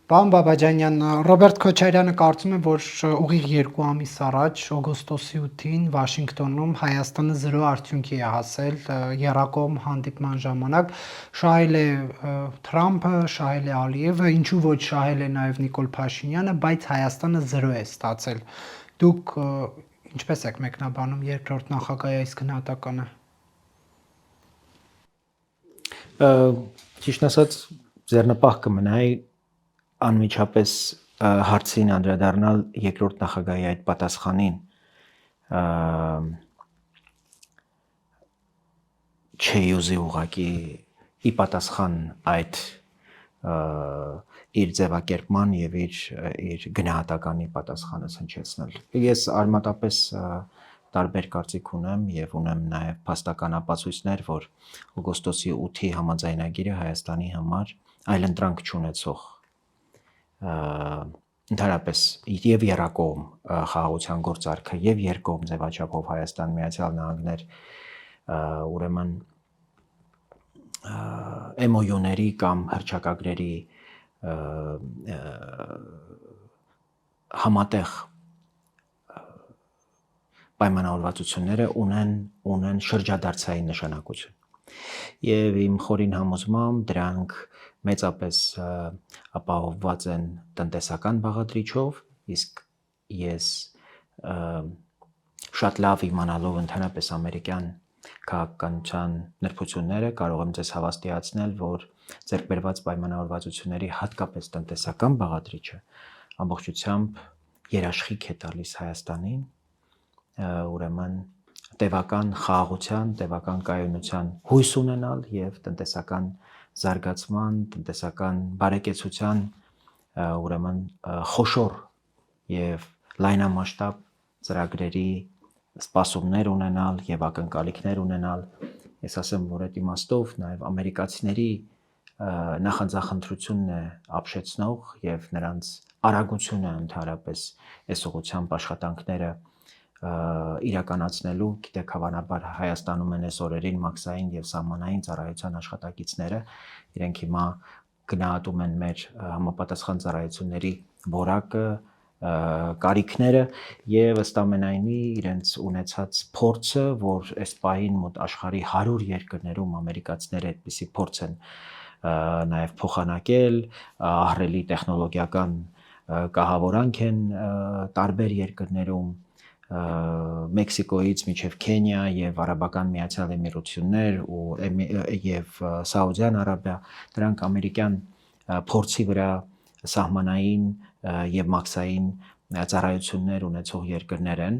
Պարոն Բաբաջանյան, Ռոբերտ Քոչարյանը կարծում է, որ ուղիղ 2 ամիս առաջ օգոստոսի 8-ին Վաշինգտոնում Հայաստանը 0 արդյունքի է հասել եռակողմ հանդիպման ժամանակ, շահել է Թրամփը, շահել է Ալիևը, ինչու ոչ շահել է նաև Նիկոլ Փաշինյանը, բայց Հայաստանը 0 է ստացել։ Դուք ինչպես եք մեկնաբանում երկրորդ նախագահի այս գնահատականը։ Ճիշտ ասած, ձեռնպահ կմնայի անմիջապես հարցին անդրադառնալ երկրորդ նախագահի այդ պատասխանին չի ուզի ուղղակի ի պատասխան այդ իր ձևակերպման եւ իր գնահատականի պատասխանը հնչեցնել։ Ես արմատապես տարբեր կարծիք ունեմ եւ ունեմ նաեւ փաստական ապացույցներ, որ օգոստոսի 8-ի համաձայնագիրը Հայաստանի համար այլընտրանք չունեցող ընդհանրապես եւ եռակողմ խաղաղության գործարքը եւ երկկողմ ձևաչափով Հայաստան Միացյալ Նահանգներ ուրեմն MOU-ների կամ հռչակագրերի համատեղ պայմանավորվածությունները ունեն շրջադարձային նշանակություն։ Եվ իմ խորին համոզմամբ դրանք մեծապես ապահովված են տնտեսական բաղադրիչով, իսկ ես շատ լավ իմանալով ընդհանրապես ամերիկյան քաղաքականության նրբությունները կարող եմ ձեզ հավաստիացնել, որ ձեռքբերված պայմանավորվածությունների հատկապես տնտեսական բաղադրիչը ամբողջությամբ երաշխիք է տալիս Հայաստանին, ուրեմն տևական խաղաղության, տևական կայունության հույս ունենալ եւ տնտեսական զարգացման, տնտեսական բարեկեցության ուրեմն խոշոր եւ լայնամասշտաբ ծրագրերի սպասումներ ունենալ եւ ակնկալիքներ ունենալ։ Ես ասեմ, որ այդ իմաստով նաեւ ամերիկացիների նախանձախնդրությունն է ապշեցնող եւ նրանց արագությունը ընդհանրապես այս ուղղությամբ աշխատանքները իրականացնելու, գիտեք, հավանաբար Հայաստանում են այս օրերին մաքսային եւ սահմանային ծառայության աշխատակիցները, իրենք հիմա գնահատում են մեր համապատասխան ծառայությունների որակը, կարիքները եւ ըստ ամենայնի իրենց ունեցած փորձը, որ այս պահին մոտ աշխարհի 100 երկրներում ամերիկացիները այդպիսի փորձ են նաեւ փոխանակել, ահռելի տեխնոլոգիական կահավորանք են տարբեր երկրներում Մեքսիկոից մինչև Քենիա եւ Արաբական Միացյալ Էմիրություններ եւ Սաուդյան Արաբիա, դրանք ամերիկյան փորձի վրա սահմանային եւ մաքսային ծառայություններ ունեցող երկրներ են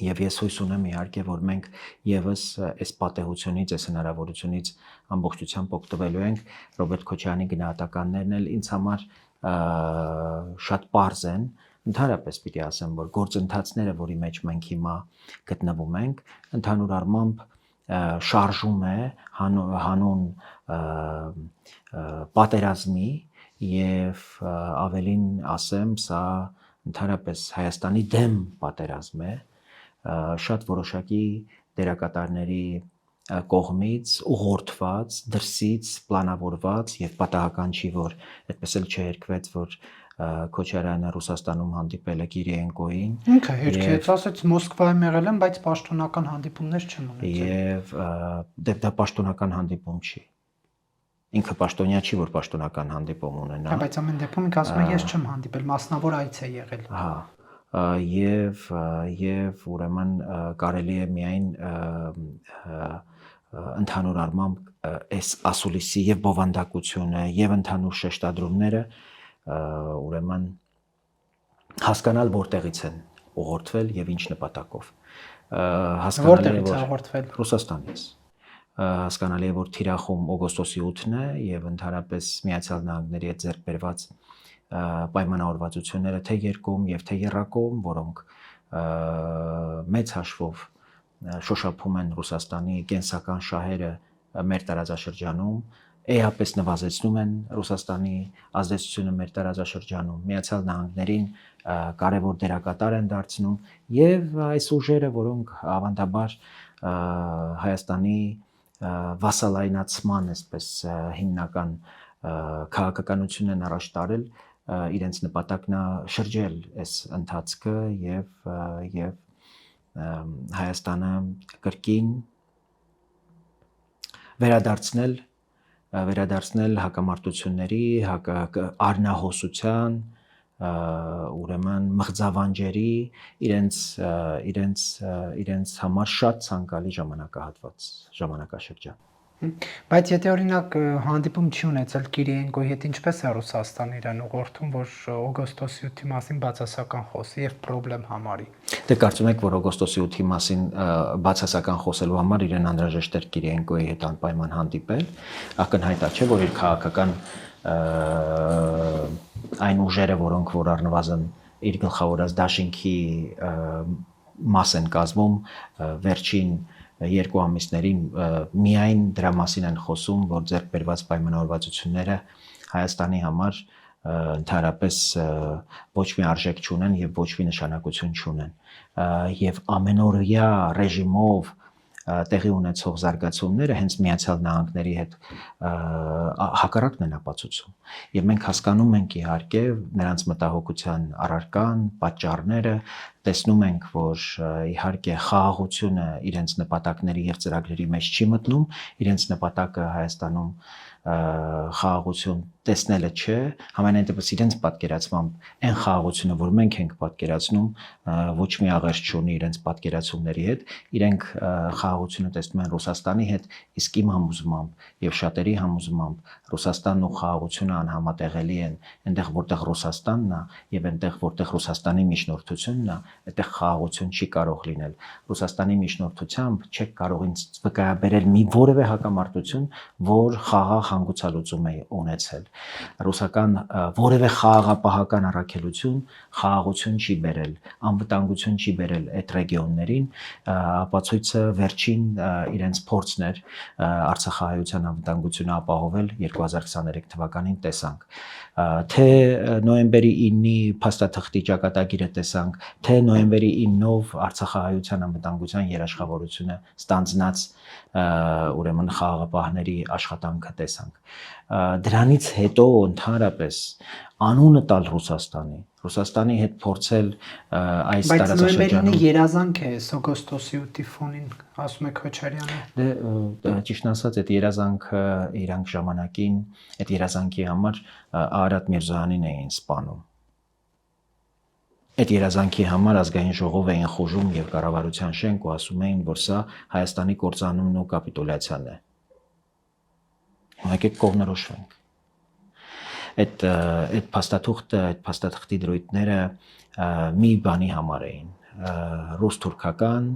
եւ ես հույս ունեմ իհարկե, որ մենք եւս այս պատեհությունից, այս հնարավորությունից ամբողջությամբ օգտվելու ենք։ Ռոբերտ Քոչարյանի գնահատականներն էլ ինձ համար շատ պարզ են։ Ընդհանրապես պիտի ասեմ, որ գործընթացները, որի մեջ մենք հիմա գտնվում ենք, ընդհանուր առմամբ շարժում է հանուն պատերազմի եւ ավելին ասեմ, սա ընդհանրապես Հայաստանի դեմ պատերազմ է, շատ որոշակի դերակատարների կողմից ուղղորդված, դրսից պլանավորված եւ պատահական չի, որ այդպես էլ չհերկվեց, որ Քոչարյանը Ռուսաստանում հանդիպել է Կիրիենկոյին։ Ինքը հերքեց, ասաց Մոսկվայում եղել եմ, բայց պաշտոնական հանդիպումներ չեմ ունեցել։ Եվ դա պաշտոնական հանդիպում չի։ Ինքը պաշտոնյա չի, որ պաշտոնական հանդիպում ունենա։ Բայց ամեն դեպքում ինքը ասում է ես չեմ հանդիպել, մասնավոր այց է եղել։ Եվ ուրեմն կարելի է միայն ընդհանուր առմամբ այս ասուլիսի եւ բովանդակությունը եւ ընդհանուր շեշտադրումները ուրեմն հասկանալ որտեղից են ուղղորդվել եւ ինչ նպատակով հասկանալի է որ Ռուսաստանից հասկանալի է որ թիրախում օգոստոսի 8-ն է եւ ընդհանրապես Միացյալ Նահանգների հետ ձեռք բերված պայմանավորվածությունները թե երկկողմ եւ թե եռակողմ, որոնք մեծ հաշվով շոշափում են Ռուսաստանի կենսական շահերը մեր տարածաշրջանում, էապես նվազեցնում են Ռուսաստանի ազդեցությունը մեր տարածաշրջանում, Միացյալ Նահանգներին կարևոր դերակատար են դարձնում եւ այս ուժերը, որոնք ավանդաբար Հայաստանի վասալայնացման, այսպես հիմնական քաղաքականություն են առաջ տարել, իրենց նպատակն է շրջել այս ընթացքը եւ Հայաստանը կրկին վերադարձնել հակամարտությունների, առնահոսության, ուրեմն մղձավանջերի իրենց համար շատ ցանկալի ժամանակաշրջան։ Բայց եթե օրինակ հանդիպում չի ունեցել Կիրիենկոյի հետ, ինչպես է Ռուսաստանը իրան ուղղորդում, որ օգոստոսի 8-ի մասին բացասական խոսի եւ խնդրեմ համարի։ Դե կարծում եք, որ օգոստոսի 8-ի մասին բացասական խոսելու համար իրեն անհրաժեշտ էր Կիրիենկոյի հետ անպայման հանդիպել, ակնհայտ է, չէ՞, որ իր քաղաքական այն ուժերը, որոնք որ առնվազն իր գլխավորած դաշինքի մաս են կազմում, վերջին 2 ամիսներին միայն դրա մասին են խոսում, որ ձեռք բերված պայմանավորվածությունները Հայաստանի համար ընդհանրապես ոչ մի արժեք չունեն եւ ոչ մի նշանակություն չունեն եւ ամենօրյա ռեժիմով տեղի ունեցող զարգացումները հենց Միացյալ Նահանգների հետ հակառակն են ապացուցում եւ մենք հասկանում ենք իհարկե նրանց մտահոգության առարկան, պատճառները, տեսնում ենք, որ իհարկե խաղաղությունը իրենց նպատակների եւ ծրագրերի մեջ չի մտնում, իրենց նպատակը Հայաստանում խաղաղություն տեսնելը չէ, համենայն դեպս իրենց պատկերացմամբ այն խաղաղությունը, որ մենք ենք պատկերացնում, ոչ մի աղերս չունի իրենց պատկերացումների հետ, իրենք խաղաղությունը տեսնում են Ռուսաստանի հետ, իսկ իմ համոզմամբ եւ շատերի համոզմամբ Ռուսաստանն ու խաղաղությունը անհամատեղելի են, այնտեղ որտեղ Ռուսաստանն է եւ այնտեղ որտեղ Ռուսաստանի միջնորդությունն է, այդտեղ խաղաղություն չի կարող լինել։ Ռուսաստանի միջնորդությամբ չեք կարող ինձ վկայաբերել մի որևէ հակամարտություն, որ խաղաղ հանգուցալուծում է ունեցել։ Ռուսական որևէ խաղաղապահական առաքելություն խաղաղություն չի բերել, անվտանգություն չի բերել այդ ռեգիոններին, ապացույցը վերջին իրենց փորձն էր Արցախահայության անվտանգությունը ապահովել 2023 թվականին տեսանք, թե նոյեմբերի 9-ի փաստաթղթի ճակատագիրը տեսանք, թե նոյեմբերի 9-ով Արցախահայության անվտանգության երաշխավորությունը ստանձնած ուրեմն խաղաղապահների աշխատանքը տեսանք։ Դրանից հետո ընդհանրապես անունը տալ Ռուսաստանի հետ փորձել այս տարածաշրջանում։ Բայց նոյեմբերի 9-ի երազանք է օգոստոսի 8-ի ֆոնին, ասում է Քոչարյանը։ Դե ճիշտն ասած, այդ երազանքը իրանք ժամանակին այդ երազանքի համար Արարատ Միրզոյանին էին սպանում։ Այդ երազանքի համար ազգային ժողով էին խոժում եւ կառավարության շենք ու ասում էին, որ սա Հայաստանի կործանումն ու կապիտուլյացիան է։ Եկեք կողմնորոշվենք։ Այդ փաստաթղթի դրույթները մի բանի համար էին ռուս-թուրքական,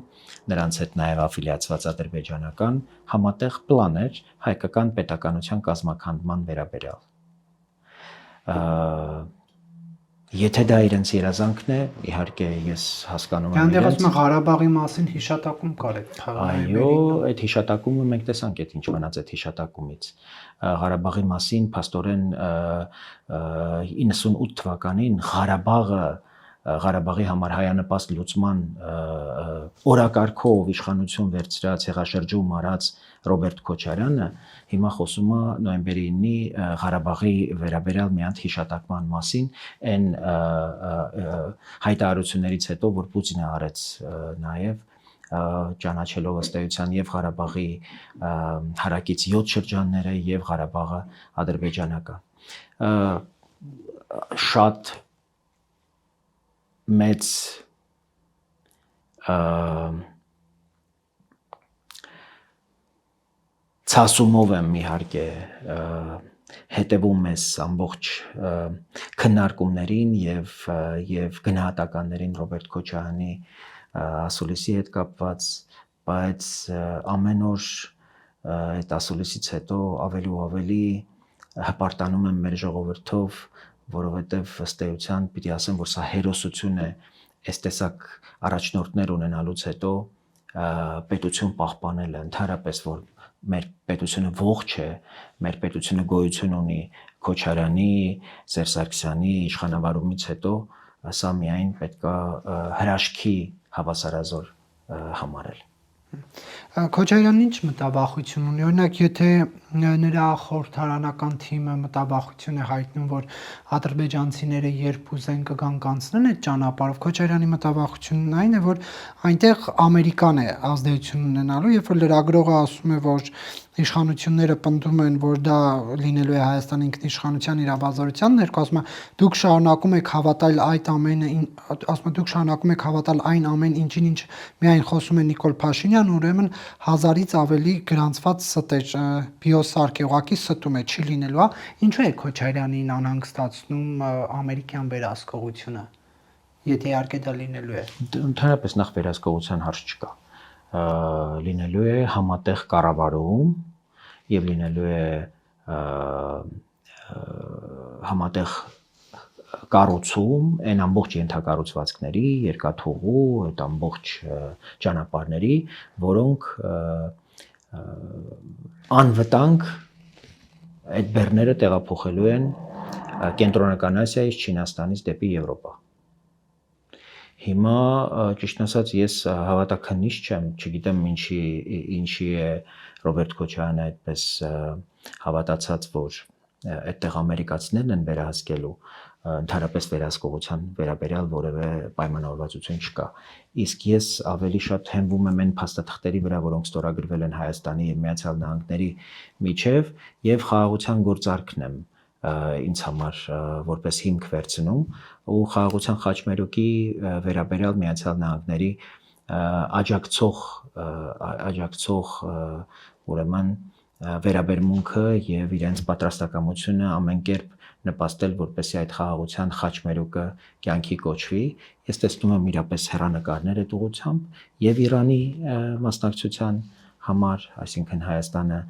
նրանց հետ նաև աֆիլիացված ադրբեջանական համատեղ պլան էր հայկական պետականության կազմաքանդման վերաբերյալ։ Եթե դա իրենց երազանքն է, իհարկե ես հասկանում եմ իրենց։ Դեռ ասում եմ Ղարաբաղի մասին հիշատակում կար այդ Այո, այդ հիշատակումը մենք տեսանք այդ ինչ մնաց այդ հիշատակումից։ Ղարաբաղի մասին փաստորեն 98 թվականին Ղարաբաղի համար հայանպաստ լուծման օրակարգով իշխանություն վերցրած հեղաշրջում արած Ռոբերտ Քոչարյանը հիմա խոսում է նոյեմբերի 9-ի Ղարաբաղի վերաբերյալ մի հատ հիշատակման մասին, այն հայտարարություններից հետո, որ Պուտինը արեց նաև ճանաչելով ըստ էության եւ Ղարաբաղի հարակից 7 շրջանները եւ Ղարաբաղը ադրբեջանական։ Շատ մեծ ցասումով եմ իհարկե հետևում ես ամբողջ քննարկումներին եւ գնահատականներին Ռոբերտ Քոչարյանի ասուլիսի հետ կապված, բայց ամեն օր այդ ասուլիսից հետո ավելի ու ավելի հպարտանում եմ մեր ժողովրդով, որովհետև ըստ էության պիտի ասեմ, որ սա հերոսություն է այս տեսակ առաջնորդներ ունենալուց հետո պետություն պահպանելը, ընդհանրապես որ մեր պետությունը ողջ է, մեր պետությունը գոյություն ունի Քոչարյանի, Սերժ Սարգսյանի իշխանավարումից հետո, սա միայն պետք է հրաշքի հավասարազոր համարել։ Քոչարյանն ինչ մտավախություն ունի, օրինակ, եթե նրա խորհրդարանական թիմը մտավախություն է հայտնում, որ ադրբեջանցիները երբ ուզեն կգան կանցնեն այդ ճանապարհով, Քոչարյանի մտավախությունն այն է, որ այնտեղ Ամերիկան է ազդեցություն ունենալու, երբ որ լրագրողը ասում է, որ իշխանությունները պնդում են, որ դա լինելու է Հայաստանի ինքնիշխանության իրավազորության ներքո, ասում է, դուք շարունակում եք հավատալ այդ ամենը, ասում է, դուք շարունակում եք հավատալ այն ամեն ինչին, ինչ միայն խոսում է Նիկոլ Փաշինյան, ուրեմն 1000-ից ավելի գրանցված ստեր բիոսարք է, ուղղակի ստում է, չի լինելու, հա։ Ինչու է Քոչարյանին անհանգստացնում ամերիկյան վերահսկողությունը, եթե իհարկե դա լինելու է։ Ընդհանրապես նախ վերահսկողության հարց չկա, լինելու է համատեղ կառավարում եւ լինելու է համատեղ կառուցում այն ամբողջ ենթակառուցվածքների, երկաթուղու, այդ ամբողջ ճանապարհների, որոնք անվտանգ այդ բեռները տեղափոխելու են Կենտրոնական Ասիայից, Չինաստանից դեպի Եվրոպա։ Հիմա ճիշտ ասած ես հավատաքննիչ չեմ, չգիտեմ ինչի է Ռոբերտ Քոչարյանը այդպես հավատացած, որ այդտեղ ամերիկացիներն են վերահսկելու, ընդհանրապես վերահսկողության վերաբերյալ որևէ պայմանավորվածություն չկա։ Իսկ ես ավելի շատ հենվում եմ այն փաստաթղթերի վրա, որոնք ստորագրվել են Հայաստանի եւ Միացյալ Նահանգների միջև եւ խաղաղության գործարքն եմ ինձ համար որպես հիմք վերցնում ու խաղաղության խաչմերուկի վերաբերյալ Միացյալ Նահանգների աջակցող ուրեմն վերաբերմունքը եւ իրենց պատրաստակամությունը ամեն կերպ նպաստել, որպեսզի այդ խաղաղության խաչմերուկը կյանքի կոչվի։ Ես տեսնում եմ իրապես հեռանկարներ այդ ուղղությամբ եւ Իրանի մասնակցության համար, այսինքն Հայաստանը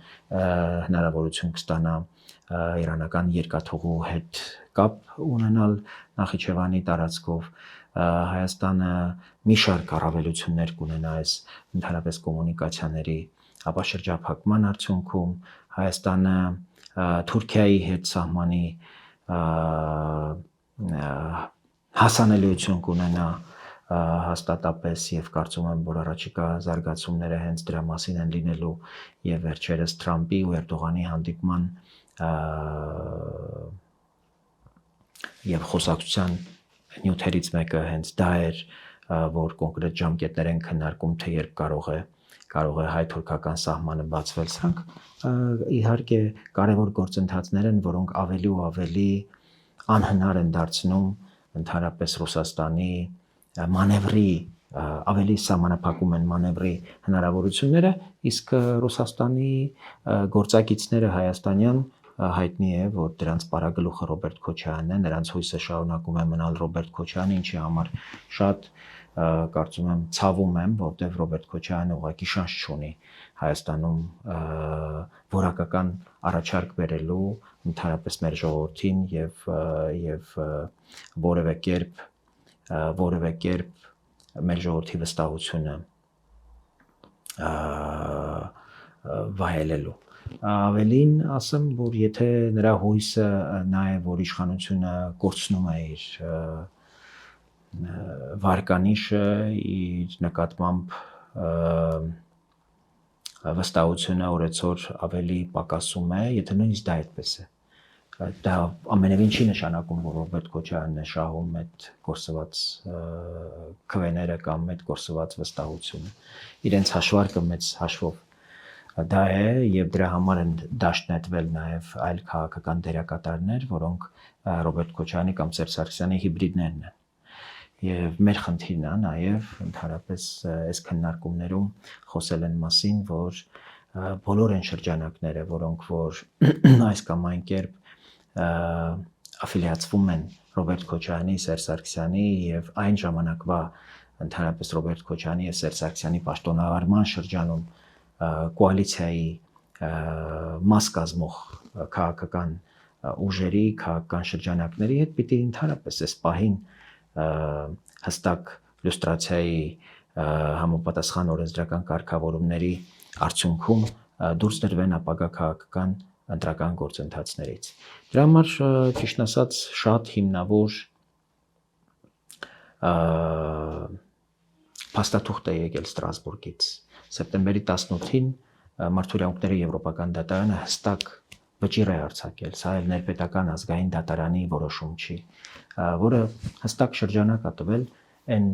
հնարավորություն կստանա իրանական երկաթուղու հետ կապ ունենալ Նախիջևանի տարածքով, Հայաստանը մի շարք առավելություններ կունենա այս ընդհանրապես կոմունիկացիաների ապաշրջափակման արդյունքում, Հայաստանը Թուրքիայի հետ սահմանի հասանելիություն կունենա հաստատապես եւ կարծում եմ, որ առաջիկա զարգացումները հենց դրա մասին են լինելու եւ վերջերս Թրամփի ու Էրդողանի հանդիպման եւ խոսակցության նյութերից մեկը հենց դա էր, որ կոնկրետ ժամկետներ են քննարկում, թե երբ կարող է հայ-թուրքական սահմանը բացվել։ Սրանք իհարկե կարևոր գործընթացներ են, որոնք ավելի ու ավելի անհնար են դարձնում ընդհանրապես Ռուսաստանի մանևրի ավելի սահմանափակում են մանևրի հնարավորությունները, իսկ Ռուսաստանի գործակիցները հայաստանյան հայտնի է, որ դրանց պարագլուխը Ռոբերտ Քոչարյանն է, նրանց հույսը շարունակում է մնալ Ռոբերտ Քոչարյանը, ինչի համար շատ կարծում եմ ցավում եմ, որտեղ Ռոբերտ Քոչարյանը ուղղակի շանս չունի Հայաստանում որակական առաջարկ բերելու ընդհանրապես մեր ժողովրդին եւ որևէ կերպ մեր ժողովրդի վստահությունը վայելելու։ Ավելին ասեմ, որ եթե նրա հույսը նա է, որ իշխանությունը կորցնում է իր վարկանիշը, իր նկատմամբ վստահությունը օրեցօր ավելի պակասում է, եթե նույնիսկ դա այդպես է։ Դա ամենևին չի նշանակում, որ Ռոբերտ Քոչարյանն է շահում այդ կորսված քվեները կամ այդ կորսված վստահությունը։ Իրենց հաշվարկը մեծ հաշվով դա է եւ դրա համար են դաշնետվել նաեւ այլ քաղաքական դերակատարներ, որոնք Ռոբերտ Քոչարյանի կամ Սերժ Սարգսյանի հիբրիդներն են։ Եվ մեր խնդիրն է նաեւ ընդհանրապես այս քննարկումներում խոսել են մասին, որ բոլոր այն շրջանակները, որոնք որ այս կամ այն կերպ աֆիլիացվում են Ռոբերտ Քոչարյանի, Սերժ Սարգսյանի եւ այն ժամանակվա ընդհանրապես Ռոբերտ Քոչարյանի եւ Սերժ Սարգսյանի պաշտոնավարման շրջանում կոալիցիայի մաս կազմող քաղաքական ուժերի, քաղաքական շրջանակների հետ պիտի ընդհանրապես այս պահին հստակ լյուստրացիայի համապատասխան օրենսդրական կարգավորումների արդյունքում դուրս դրվեն ապագա քաղաքական ընտրական գործընթացներից։ Դրա համար ճիշտ ասած շատ հիմնավոր փաստաթուղթ է եկել Ստրասբուրգից, սեպտեմբերի 18-ին Մարդուրյանքների Եվրոպական դատարանը հստակ վճիռ է արձակել, սա էլ ներպետական ազգային դատարանի որոշում չի, որը հստակ շրջանակ է տվել այն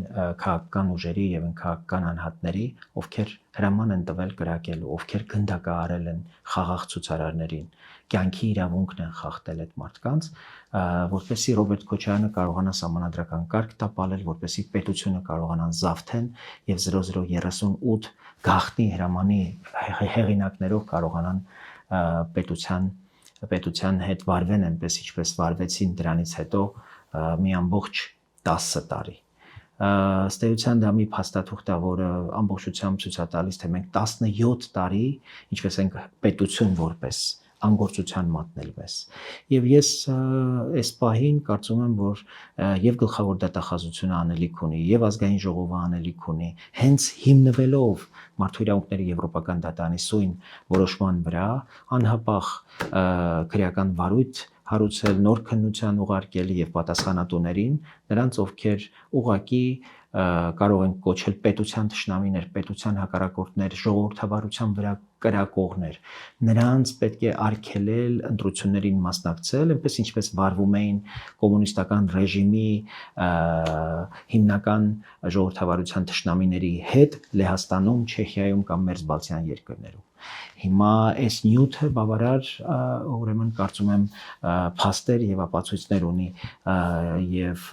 քաղաքական ուժերի եւ այն քաղաքական անհատների, ովքեր հրաման են տվել կրակելու, ովքեր գնդակահարել են խաղաղ ցուցարարներին, կյանքի իրավունքն են խախտել այդ մարդկանց, որպեսզի Ռոբերտ Քոչարյանը կարողանա սահմանադրական կարգ տապալել, որպեսզի պետությունը կարողանա զավթեն եւ 0038 գաղտնի հրամանի հեղինակներով կարողանան պետության հետ վարվեն այնպես ինչպես վարվեցին դրանից հետո մի ամբողջ 10 տարի ըստ էության դա մի փաստաթուղթ է, որը ամբողջությամբ ցույց է տալիս, թե մենք 17 տարի, ինչպես ենք պետություն որպես անգործության մատնել մեզ։ Եվ ես այս պահին կարծում եմ, որ եւ գլխավոր դատախազությունը անելիք ունի, եւ ազգային ժողովը անելիք ունի, հենց հիմնվելով Մարդուրյանքների Եվրոպական դատարանի սույն որոշման վրա անհապաղ քրեական վարույթ հարուցել, նոր քննության ուղարկել եւ պատասխանատուներին, նրանց ովքեր ուղակի կարող են կոչել պետության թշնամիներ, պետության հակառակորդներ, ժողովրդավարության վրա կրակողներ, նրանց պետք է արգելել ընտրություններին մասնակցել, այնպես ինչպես վարվում էին կոմունիստական ռեժիմի հիմնական ժողովրդավարության թշնամիների հետ Լեհաստանում, Չեխիայում կամ մերձբալթյան երկրներում։ Հիմա այս նյութը բավարար ուրեմն կարծում եմ փաստեր եւ ապացույցներ ունի եւ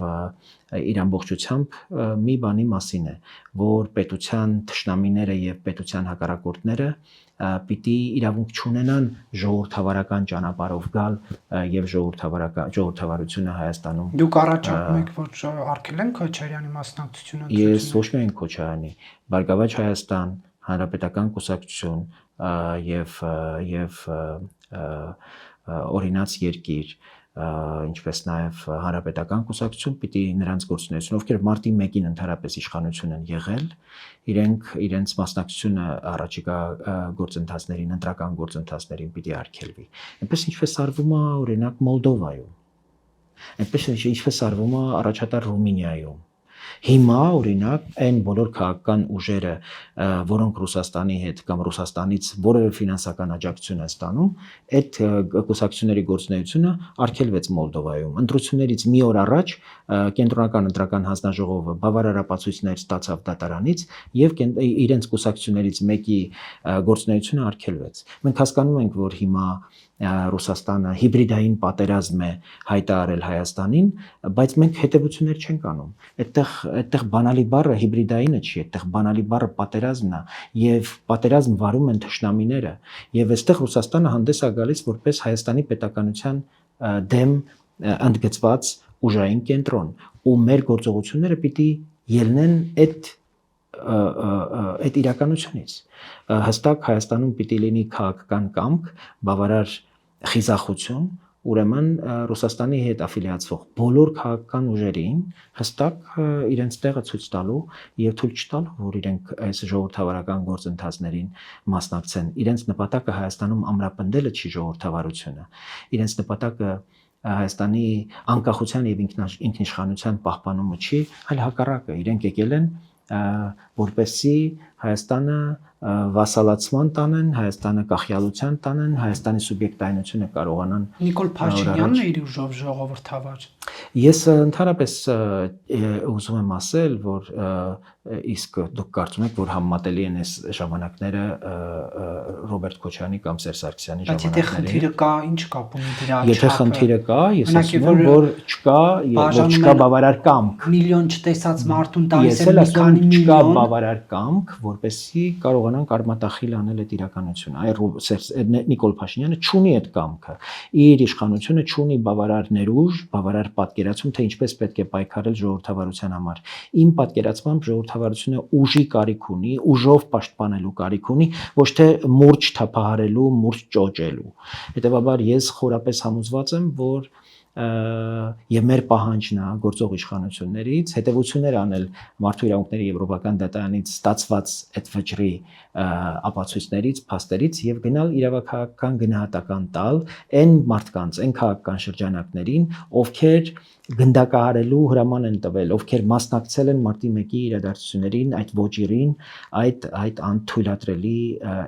իր ամբողջությամբ մի բանի մասին է, որ պետության թշնամիները եւ պետության հակառակորդները պիտի իրավունք չունենան ժողովրդավարական ճանապարհով գալ եւ ժողովրդավարությունը Հայաստանում։ Դուք առաջարկում եք, որ արգելեն Քոչարյանի մասնակցությունը։ Ես ոչ միայն Քոչարյանի, Բարգավաճ Հայաստան, Հանրապետական կուսակցություն եւ օրինաց երկիր, ինչպես նաև հանրապետական կուսակցություն պիտի նրանց գործունեություն, ովքեր մարտի 1-ին ընդհանրապես իշխանություն են եղել, իրենց մասնակցությունը առաջիկա գործընթացներին, ընտրական գործընթացներին պիտի արգելվի։ Այնպես ինչպես արվում է օրինակ Մոլդովայում, այնպես ինչպես արվում է առաջատար Ռումինիայում։ Հիմա օրինակ այն բոլոր քաղաքական ուժերը, որոնք Ռուսաստանի հետ կամ Ռուսաստանից որևէ ֆինանսական աջակցություն են ստանում, այդ կուսակցությունների գործունեությունը արգելվեց Մոլդովայում։ Ընտրություններից մի օր առաջ կենտրոնական ընտրական հանձնաժողովը բավարար ապացույցներ ստացավ դատարանից եւ իրենց կուսակցություններից մեկի գործունեությունը արգելվեց։ Մենք հասկանում ենք, որ հիմա Ռուսաստանը հիբրիդային պատերազմ է հայտարարել Հայաստանին, բայց մենք հետևություններ չենք անում։ Այդտեղ բանալի բառը հիբրիդայինը չի, այդտեղ բանալի բառը պատերազմն է, եւ պատերազմ վարում են թշնամիները, եւ այստեղ Ռուսաստանը հանդես է գալիս որպես Հայաստանի պետականության դեմ ընդգծված ուժային կենտրոն, ու մեր գործողությունները պիտի ելնեն այդ իրականությունից։ Հստակ Հայաստանում պիտի լինի քաղաքական կամք, բավարար խիզախություն, ուրեմն Ռուսաստանի հետ աֆիլիացվող բոլոր քաղաքական ուժերին հստակ իրենց տեղը ցույց տալու եւ թույլ չտալու, որ իրենք այս ժողովրդավարական գործընթացներին մասնակցեն։ Իրենց նպատակը Հայաստանում ամրապնդելը չի ժողովրդավարությունը։ Իրենց նպատակը Հայաստանի անկախության եւ ինքնիշխանության պահպանումը չի, այլ հակառակը։ Իրենք եկել են որպեսզի Հայաստանը վասալացման տանեն, Հայաստանը կախյալության տանեն, Հայաստանի սուբյեկտայնությունը կարողանան։ Նիկոլ Փաշինյանն է իր ուժով ժողովրդավար։ Ես ընդհանրապես ուզում եմ ասել, որ իսկ դուք կարծում եք, որ համատելի են այս ժամանակները Ռոբերտ Քոչարյանի կամ Սերժ Սարգսյանի ժամանակների։ Եթե խնդիրը կա, ինչ կա Եթե խնդիրը կա, ես պունի դրա։ ասում եմ, որ չկա բավարար կամք։ Միլիոն չտեսած մարդուն տալիս են մի քանի միլիոն։ Չկա բավարար կամք, որպեսզի կարողանան կարմատախիլ անել այդ իրականությունը։ Այ Նիկոլ Փաշինյանը չունի այդ կամքը։ Իր իշխանությունը չունի բավարար ներուժ, բավարար պատկերացում, թե ինչպես պետք է պայքարել ժողովրդավարության համար։ Իմ պատկերացմամբ ժողովրդավարությունը ուժի կարիք ունի, ուժով պաշտպանելու կարիք ունի, ոչ թե մուրճ թափահարելու, մուրճ ճոճելու։ Հետևաբար ես խորապես համոզված եմ, որ եւ մեր պահանջն է գործող իշխանություններից հետեւություններ անել մարդու իրավունքների եվրոպական դատարանից ստացված այդ վճռի ապացույցներից, փաստերից եւ գնալ իրավաքաղաքական գնահատական տալ այն մարդկանց, այն քաղաքական շրջանակներին, ովքեր գնդակահարելու հրաման են տվել, ովքեր մասնակցել են մարտի 1-ի իրադարձություններին, այդ ոճիրին, այդ անթույլատրելի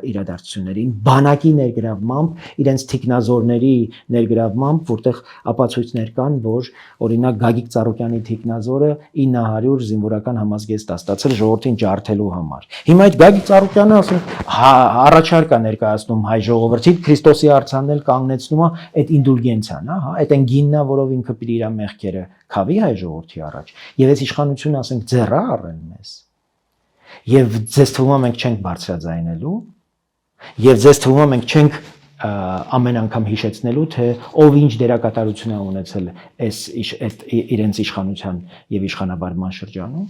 իրադարձություններին, բանակի ներգրավմամբ, իրենց թիկնազորների ներգրավմամբ, որտեղ ապացույցներ կան, որ օրինակ Գագիկ Ծառուկյանի թիկնազորը 900 զինվորական համազգեստ է ստացել ժողովրդին ջարդելու համար։ Հիմա այդ Գագիկ Ծառուկյանը ասենք առաջարկ է ներկայացնում հայ ժողովրդին, Քրիստոսի արձանն կանգնեցնում է այդ ինդուլգենցիան, հա, այդ այն գիննա, որով ինքը պիտի իր մեղքերը քավի հայ ժողովրդի առաջ։ Եվ այս իշխանությունը ասենք ձեռա առել մեզ։ Եվ ձեզ թվում է մենք չենք բարձրաձայնելու, եւ ձեզ թվում է մենք չենք ամեն անգամ հիշեցնելու, թե ով ինչ դերակատարություն է ունեցել այս իրենց իշխանության եւ իշխանավարման շրջանում,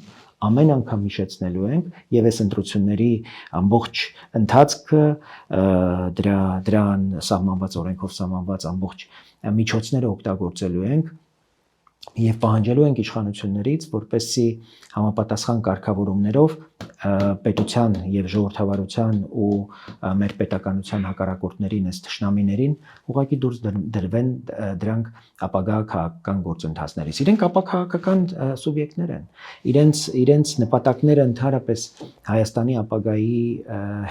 ամեն անգամ հիշեցնելու ենք եւ այս ընտրությունների ամբողջ ընթացքը դրան սահմանված օրենքով սահմանված ամբողջ միջոցները օգտագործելու ենք եւ պահանջելու ենք իշխանություններից, որպեսզի համապատասխան կարգավորումներով պետության եւ ժողովրդավարության ու մեր պետականության հակառակորդներին, այս թշնամիներին ուղղակի դուրս դրվեն դրանք ապագա քաղաքական գործընթացներից։ Իրենք ապաքաղաքական սուբյեկտներ են։ Իրենց նպատակները ընդհանրապես Հայաստանի ապագայի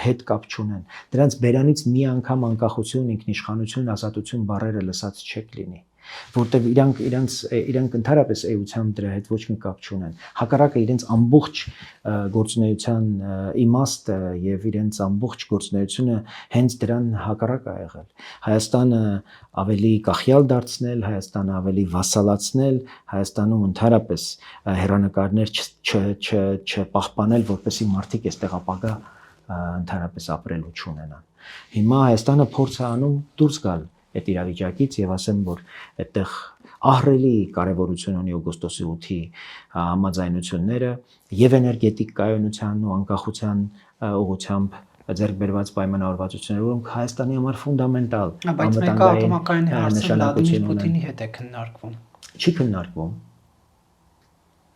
հետ կապ չունեն։ Դրանց բերանից մի անգամ անկախություն, ինքնիշխանություն, ազատություն բառերը լսած չեք լինի, որտեղ իրանք ընդհանրապես էությամբ դրա հետ ոչ մի կապ չունեն։ Հակառակը իրենց ամբողջ գործունեության իմաստը եւ իրենց ամբողջ գործունեությունը հենց դրան հակառակ է եղել։ Հայաստանը ավելի կախյալ դարձնել, Հայաստանը ավելի վասալացնել, Հայաստանում ընդհանրապես հերանեկարներ չպահպանել, որպեսզի մարդիկ այստեղ ապագա ընդհանրապես ապրելու չունենան։ Հիմա Հայաստանը փորձ է անում դուրս գալ այդ իրավիճակից եւ ասեմ, որ այդտեղ ահռելի կարեւորություն ունի օգոստոսի 8-ի համաձայնությունները եւ էներգետիկ կայունության ու անկախության ուղղությամբ ձեռք բերված պայմանավորվածությունները, որոնք Հայաստանի համար ֆունդամենտալ բայց մենք ատոմակայանի հարցը Վլադիմիր Պուտինի հետ է քննարկվում։ Չի քննարկվում։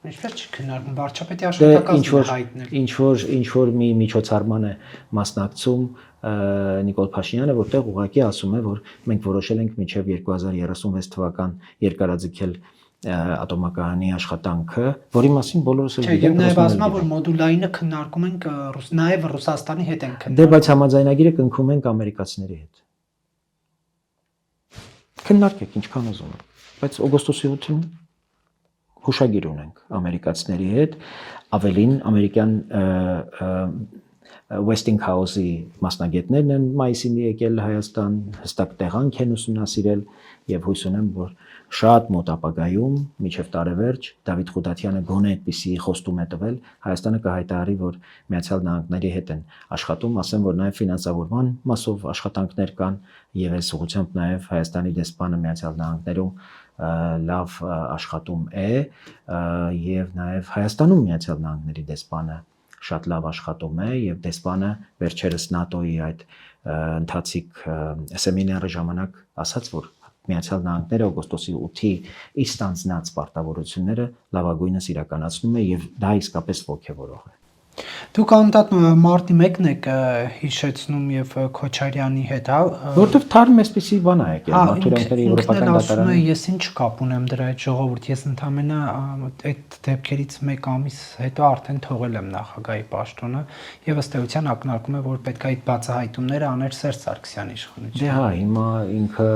Ինչպես չի քննարկվում, վարչապետի աշխատակազմը հայտնել։ Ինչ որ մի միջոցառման է մասնակցում Նիկոլ Փաշինյանը, որտեղ ուղղակի ասում է, որ մենք որոշել ենք մինչև 2036 թվական երկարաձգել ատոմակայանի աշխատանքը, որի մասին բոլորս էլ գիտենք։ Եվ նաև ասում է, որ մոդուլայինը քննարկում ենք նաև Ռուսաստանի հետ ենք քննարկում։ Դե բայց համաձայնագիրը կնքում ենք ամերիկացիների հետ։ Քննարկեք ինչքան ուզում եք, բայց օգոստոսի 8-ին հուշագիր ունենք ամերիկացիների հետ, ավելին ամերիկյան Westinghouse-ի մասնագետներն են մայիսին եկել Հայաստան, հստակ տեղանք են ուսումնասիրել եւ հույս ունեմ, որ շատ մոտ ապագայում, մինչև տարեվերջ, Դավիթ Խուդատյանը գոնե այդպիսի խոստում է տվել, Հայաստանը կհայտարարի, որ Միացյալ Նահանգների հետ են աշխատում, ասեմ, որ նաեւ ֆինանսավորման մասով աշխատանքներ կան եւ այս ուղղությամբ նաեւ Հայաստանի դեսպանը Միացյալ Նահանգներում լավ աշխատում է եւ նաեւ Հայաստանում Միացյալ Նահանգների դեսպանը շատ լավ աշխատում է եւ դեսպանը վերջերս ՆԱՏՕ-ի այդ ընթացիկ սեմինարի ժամանակ ասաց, որ Միացյալ Նահանգները օգոստոսի 8-ի իր ստանձնած պարտավորությունները լավագույնս իրականացնում է եւ դա իսկապես ոգևորող է։ Դուք անդադ մարտի 1-ն եք հիշեցնում եւ Քոչարյանի հետ, հա, որովհետեւ թարմ էսպիսի բան է եկել Մարտուրյանների եվրոպական դատարանը։ Ես ինչ կապ ունեմ դրա հետ ժողովուրդ, ես ընդհանրապես այդ դեպքերից 1 ամիս հետո արդեն թողել եմ նախագահի պաշտոնը եւ ըստ էության ակնարկում է, որ պետք է այդ բացահայտումները աներ Սերժ Սարգսյանի իշխանությունը։ Դե հա, հիմա ինքը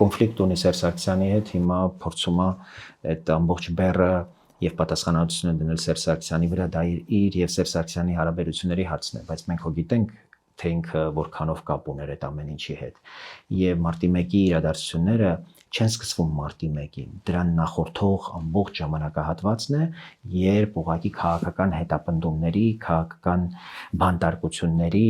կոնֆլիկտ ունի Սերժ Սարգսյանի հետ, հիմա փորձում է այդ ամբողջ բեռը եւ պատասխանատվությունը դնել Սերժ Սարգսյանի վրա, դա իր եւ Սերժ Սարգսյանի հարաբերությունների հարցն է, բայց մենք հո գիտենք, թե ինքը որքանով կապ ուներ այդ ամեն ինչի հետ։ Եվ մարտի 1-ի իրադարձությունները չեն սկսվում մարտի 1-ին, դրան նախորդող ամբողջ ժամանակահատվածն է, երբ ուղղակի քաղաքական հետապնդումների, քաղաքական բանտարկությունների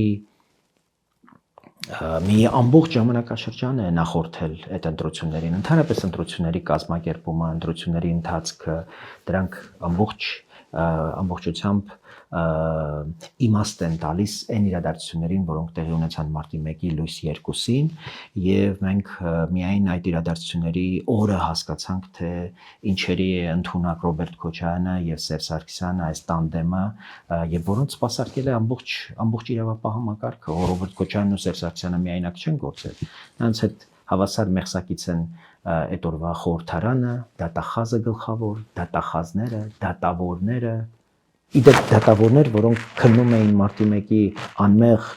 մի ամբողջ ժամանակաշրջան է նախորդել այդ ընտրություններին, ընդհանրապես ընտրությունների կազմակերպումը, ընտրությունների ընթացքը, դրանք ամբողջությամբ իմաստ են տալիս այն իրադարձություններին, որոնք տեղի ունեցան մարտի 1-ի լույս 2-ին, եւ մենք միայն այդ իրադարձությունների օրը հասկացանք, թե ինչերի է ընդունակ Ռոբերտ Քոչարյանը եւ Սերժ Սարգսյանը, այս տանդեմը, եւ որոնց սպասարկել է ամբողջ իրավապահ համակարգը։ Ռոբերտ Քոչարյանն ու Սերժ Սարգսյանը միայնակ չեն գործել։ Նրանց հետ հավասար մեղսակից են այդ օրվա խորհրդարանը, դատախազը գլխավոր, դատախազները, դատավորները, իդեպ դատավորներ, որոնք քննում էին մարտի 1-ի անմեղ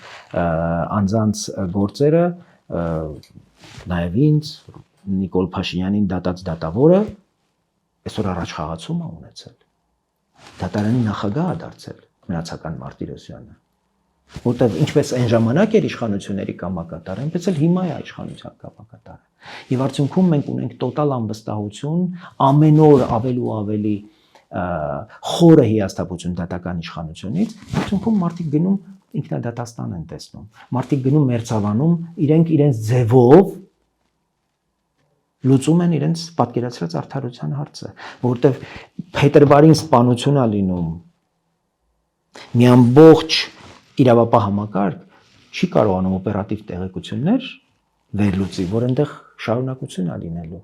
անձանց գործերը, նաև ինձ, Նիկոլ Փաշինյանին դատած դատավորը այսօր առաջ խաղացում է ունեցել։ Դատարանի նախագահ է դարձել Մնացական Մարտիրոսյանը, որտեղ ինչպես այն ժամանակ էր իշխանությունների կամակատարը, այնպես էլ հիմա է իշխանության կամակատարը։ Եվ արդյունքում մենք ունենք տոտալ անվստահություն, ամեն օր ավելի ու ավելի խորը հիասթափություն դատական իշխանությունից, արդյունքում մարդիկ գնում ինքնադատաստան են տեսնում։ Մարդիկ գնում մերձավանում, իրենց ձևով լուծում են իրենց պատկերացրած արդարության հարցը, որովհետև փետրվարին սպանություն է լինում մի ամբողջ իրավապահ համակարգ չի կարողանում օպերատիվ տեղեկություններ վերլուծի, որ այնտեղ շարունակություն է լինելու,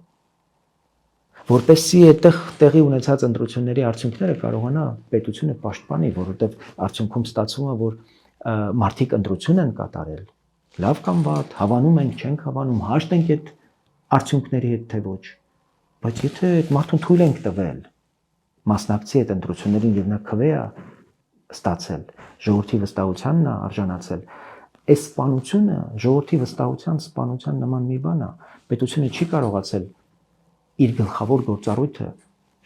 որպեսզի այդտեղ տեղի ունեցած ընտրությունների արդյունքները կարողանա պետությունը պաշտպանի, որովհետև արդյունքում ստացվում է, որ մարդիկ ընտրություն են կատարել, լավ կամ վատ, հավանում ենք, չենք հավանում, հաշտ ենք այդ արդյունքների հետ թե ոչ, բայց եթե այդ մարդուն թույլ ենք տվել մասնակցի այդ ընտրություններին եւ նա քվե է ստացել, ժողովրդի վստահությանն է արժանացել, այս սպանությունը ժողովրդի վստահության, սպանության նման մի բան է, պետությունը չի կարողացել իր գլխավոր գործառույթը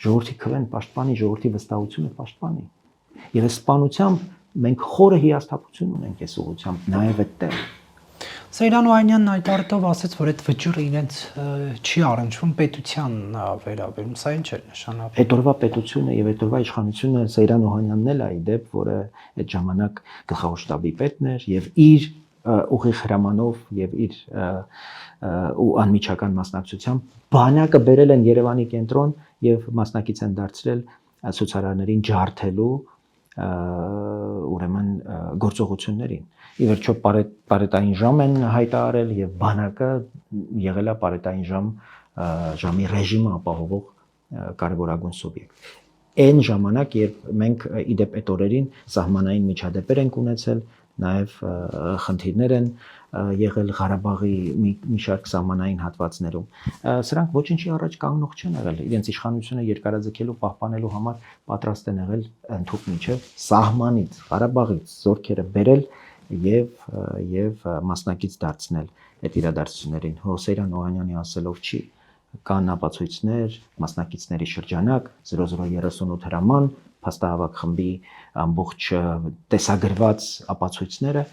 ժողովրդի քվեն պաշտպանի, ժողովրդի վստահությունը պաշտպանի։ Եվ այս սպանությամբ մենք խորը հիասթափություն ունենք այս ուղղությամբ, նաեւ այդտեղ։ Սեյրան Օհանյանն այդ արդյոք ասաց, որ այդ վճիռը իրենց չի առնչվում պետությանն վերաբերում, սա ինչ է նշանակում։ Այդ օրվա պետությունը եւ այդ օրվա իշխանությունը Սեյրան Օհանյանն էլ է իդեպ, որը այդ ժամանակ գլխավոր շտաբի պետն էր եւ իր ուղիղ հրամանով եւ իր ու անմիջական մասնակցությամբ բանակը բերել են Երևանի կենտրոն եւ մասնակից են դարձրել ցուցարարներին ջարդելու ուրեմն գործողություններին։ Ի վերջո պարետային ժամ են հայտարարել եւ բանակը եղել է պարետային ժամի ռեժիմը ապահովող կարևորագույն սուբյեկտ։ Այն ժամանակ, երբ մենք իդեպ այդ օրերին սահմանային միջադեպեր ենք ունեցել, նաեւ խնդիրներ են եղել Ղարաբաղի մի շարք սահմանային հատվածներում։ Սրանք ոչինչի առաջ կանգնող չեն եղել, իրենց իշխանությունը երկարաձգելու, պահպանելու համար պատրաստ են եղել ընդհուպ միջև սահմանից, Ղարաբաղից զորքերը բերել եւ մասնակից դարձնել այդ իրադարձություններին։ Սեյրան Օհանյանի ասելով չի, կան ապացույցներ, մասնակիցների շրջանակ 0038 հրաման, փաստահավաք խմբի ամբողջ տեսագրված ապացույցները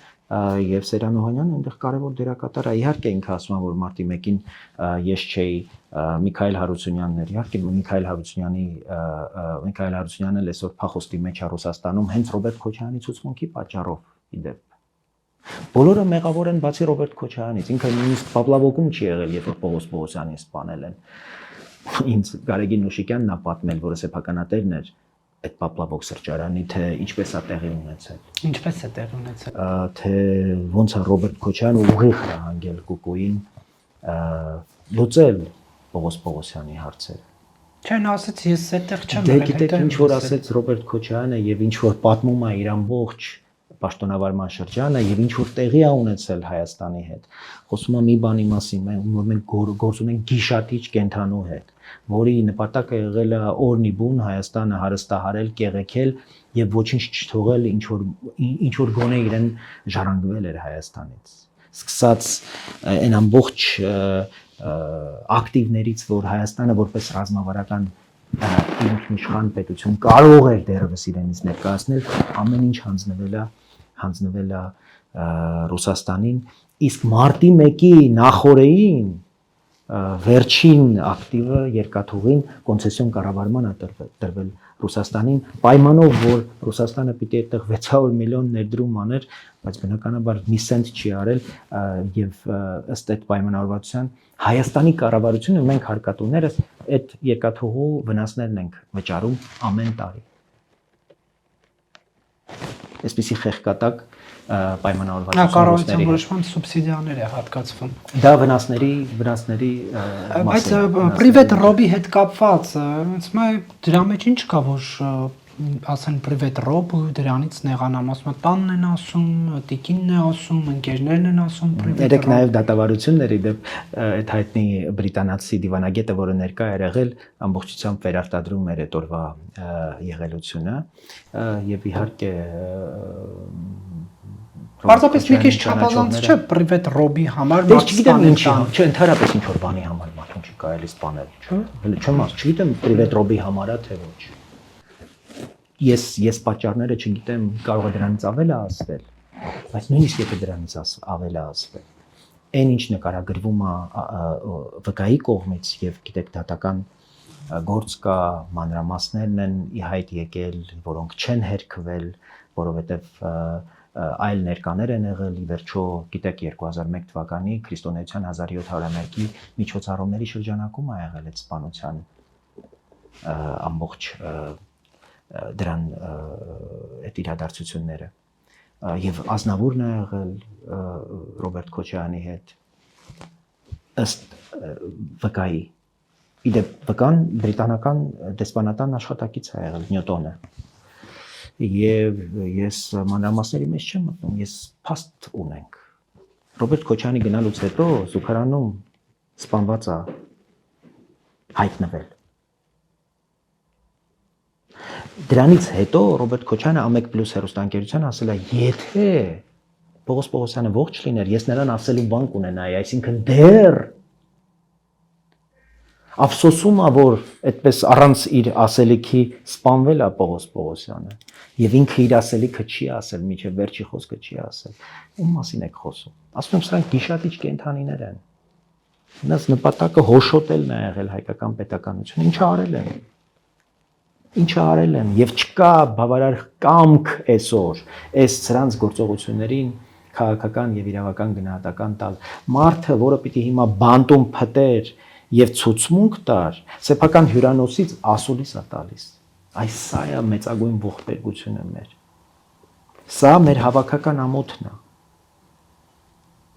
եւ Սեյրան Օհանյանը այնտեղ կարևոր դերակատար է։ Իհարկե ինքը ասում է, որ մարտի 1-ին ես չէի, Միքայել Հարությունյանն էր, իհարկե Միքայել Հարությունյանը այսօր փախոստի մեջ է Ռուսաստանում հենց Ռոբերտ Քոչարյանի ցուցմունքի պատճառով իդեպ։ Բոլորը մեղավոր են բացի Ռոբերտ Քոչարյանից, ինքը նույնիսկ Պավլովոկում չի եղել, երբ Պողոս Պողոսյանին սպանել են։ Ինձ Գարեգին Նուշիկյանն է պատմել, որը սեփականատերն էր այդ Պավլովոկ սրճարանի, թե ինչպես է տեղի ունեցել։ Ինչպես է տեղի ունեցել։ Թե ոնց է Ռոբերտ Քոչարյանը ուղիղ հրահանգել Կուկուին լուծել Պողոս Պողոսյանի հարցերը։ Չէ, նա ասաց ես այդտեղ չեմ եղել։ Դե գիտեք ինչ որ ասեց Ռոբերտ Քոչարյանը եւ ինչ որ պատմում է իր ամբողջ պաշտոնավարման շրջանը եւ ինչ որ տեղի է ունեցել Հայաստանի հետ։ Խոսում է մի բանի մասին, որ մենք գործ ունենք գիշատիչ կենթանու հետ, որի նպատակը եղել է օրնի բուն Հայաստանը հարստահարել, կեղեքել եւ ոչինչ չթողել, ինչ որ գոնե իրեն ժառանգվել էր Հայաստանից։ Սկսած այն ամբողջ ակտիվներից, որ Հայաստանը որպես ռազմավարական ինքնիշխան պետություն կարող էր դեռևս իրենից ներկայացնել, ամեն ինչ հանձնվել է Ռուսաստանին, իսկ մարտի 1-ի նախօրեին վերջին ակտիվը երկաթուղին կոնցեսիոն կառավարման է տրվել Ռուսաստանին, պայմանով, որ Ռուսաստանը պիտի այդտեղ 600 միլիոն ներդրում աներ, բայց բնականաբար մի սենտ չի արել եւ ըստ այդ պայմանավորվածության Հայաստանի կառավարությունը մենք հարկատուներս այդ երկաթուղու վնասներն ենք վճարում ամեն տարի։ Այսպիսի խեղկատակ Նա պայմանավորվածությունների կառավարության հետ։ որոշմամբ սուբսիդիաներ է հատկացվում։ Դա վնասների Բայց մասին է, պրիվետ ռոբի հետ կապված, ասում եմ, դրա մեջ ինչ կա, որ ասեն պրիվետ ռոբ ու դրանից նեղանամ, ասում եմ, տանն են ասում, տիկինն է ասում, ընկերներն են ասում, պրիվետ Երեք նաև դատավարությունների դեպ այդ հայտնի բրիտանացի դիվանագետը, որը ներկա էր եղել, ամբողջությամբ վերարտադրում էր այդ օրվա եղելությունը եւ իհարկե Պարզապես մի քիչ չափազանց չէ պրիվետ ռոբի համար Ես չգիտեմ ինչի, չէ, ընդհանրապես ինչ որ բանի համար մարդուն չի կարելի սպանել, չէ՞։ Հələ չեմ ասում, չգիտեմ պրիվետ ռոբի համար է թե ոչ։ Ես պատճառները չգիտեմ, կարող է դրանից ավել է ասվել, բայց նույնիսկ եթե դրանից ավել է ասվել, այն ինչ նկարագրվում է վկայի կողմից եւ գիտեք դատական գործ կա, մանրամասներն են ի հայտ եկել, որոնք չեն հերքվել, որովհետեւ այլ ներկաներ են եղել, ի վերջո, գիտեք 2001 թվականի քրիստոնեության 1700-ամյակի միջոցառումների շրջանակում է եղել այդ սպանության ամբողջ դրան այդ իրադարձությունները եւ ազնավուրն է եղել Ռոբերտ Քոչարյանի հետ ըստ վկայի իդեպ վկան բրիտանական դեսպանատան աշխատակից է եղել Նյուտոնը եւ ես մանրամասների մեջ չեմ մտնում ես փաստ ունենք Ռոբերտ Քոչարյանի գնալուց հետո Զուգարանում սպանված է հայտնվել Դրանից հետո Ռոբերտ Քոչարյանը Ամեկ+ հեռուստաընկերության ասել է եթե Պողոս Պողոսյանը ողջ լիներ ես նրան ասելու բան կունենայի այսինքն դեռ Ափսոսում է որ այդպես առանց իր ասելիքի սպանվել է Պողոս Պողոսյանը եւ ինքը իր ասելիքը չի ասել միջև վերջի խոսքը չի ասել ում մասին եք խոսում ասում եմ սրանք գիշատիչ կենթանիներ են նրանց նպատակը հոշոտելն է եղել հայկական պետականությունը ինչը արել են եւ չկա բավարար կամք այսօր այս սրանց գործողություններին քաղաքական եւ իրավական գնահատական տալ մարդը որը պիտի հիմա բանտում փտեր եւ ցուցմունք տար սեփական հյուրանոցից ասուլիս է տալիս այս սա է մեծագույն ողբերգությունը մեր սա մեր հավաքական ամոթն է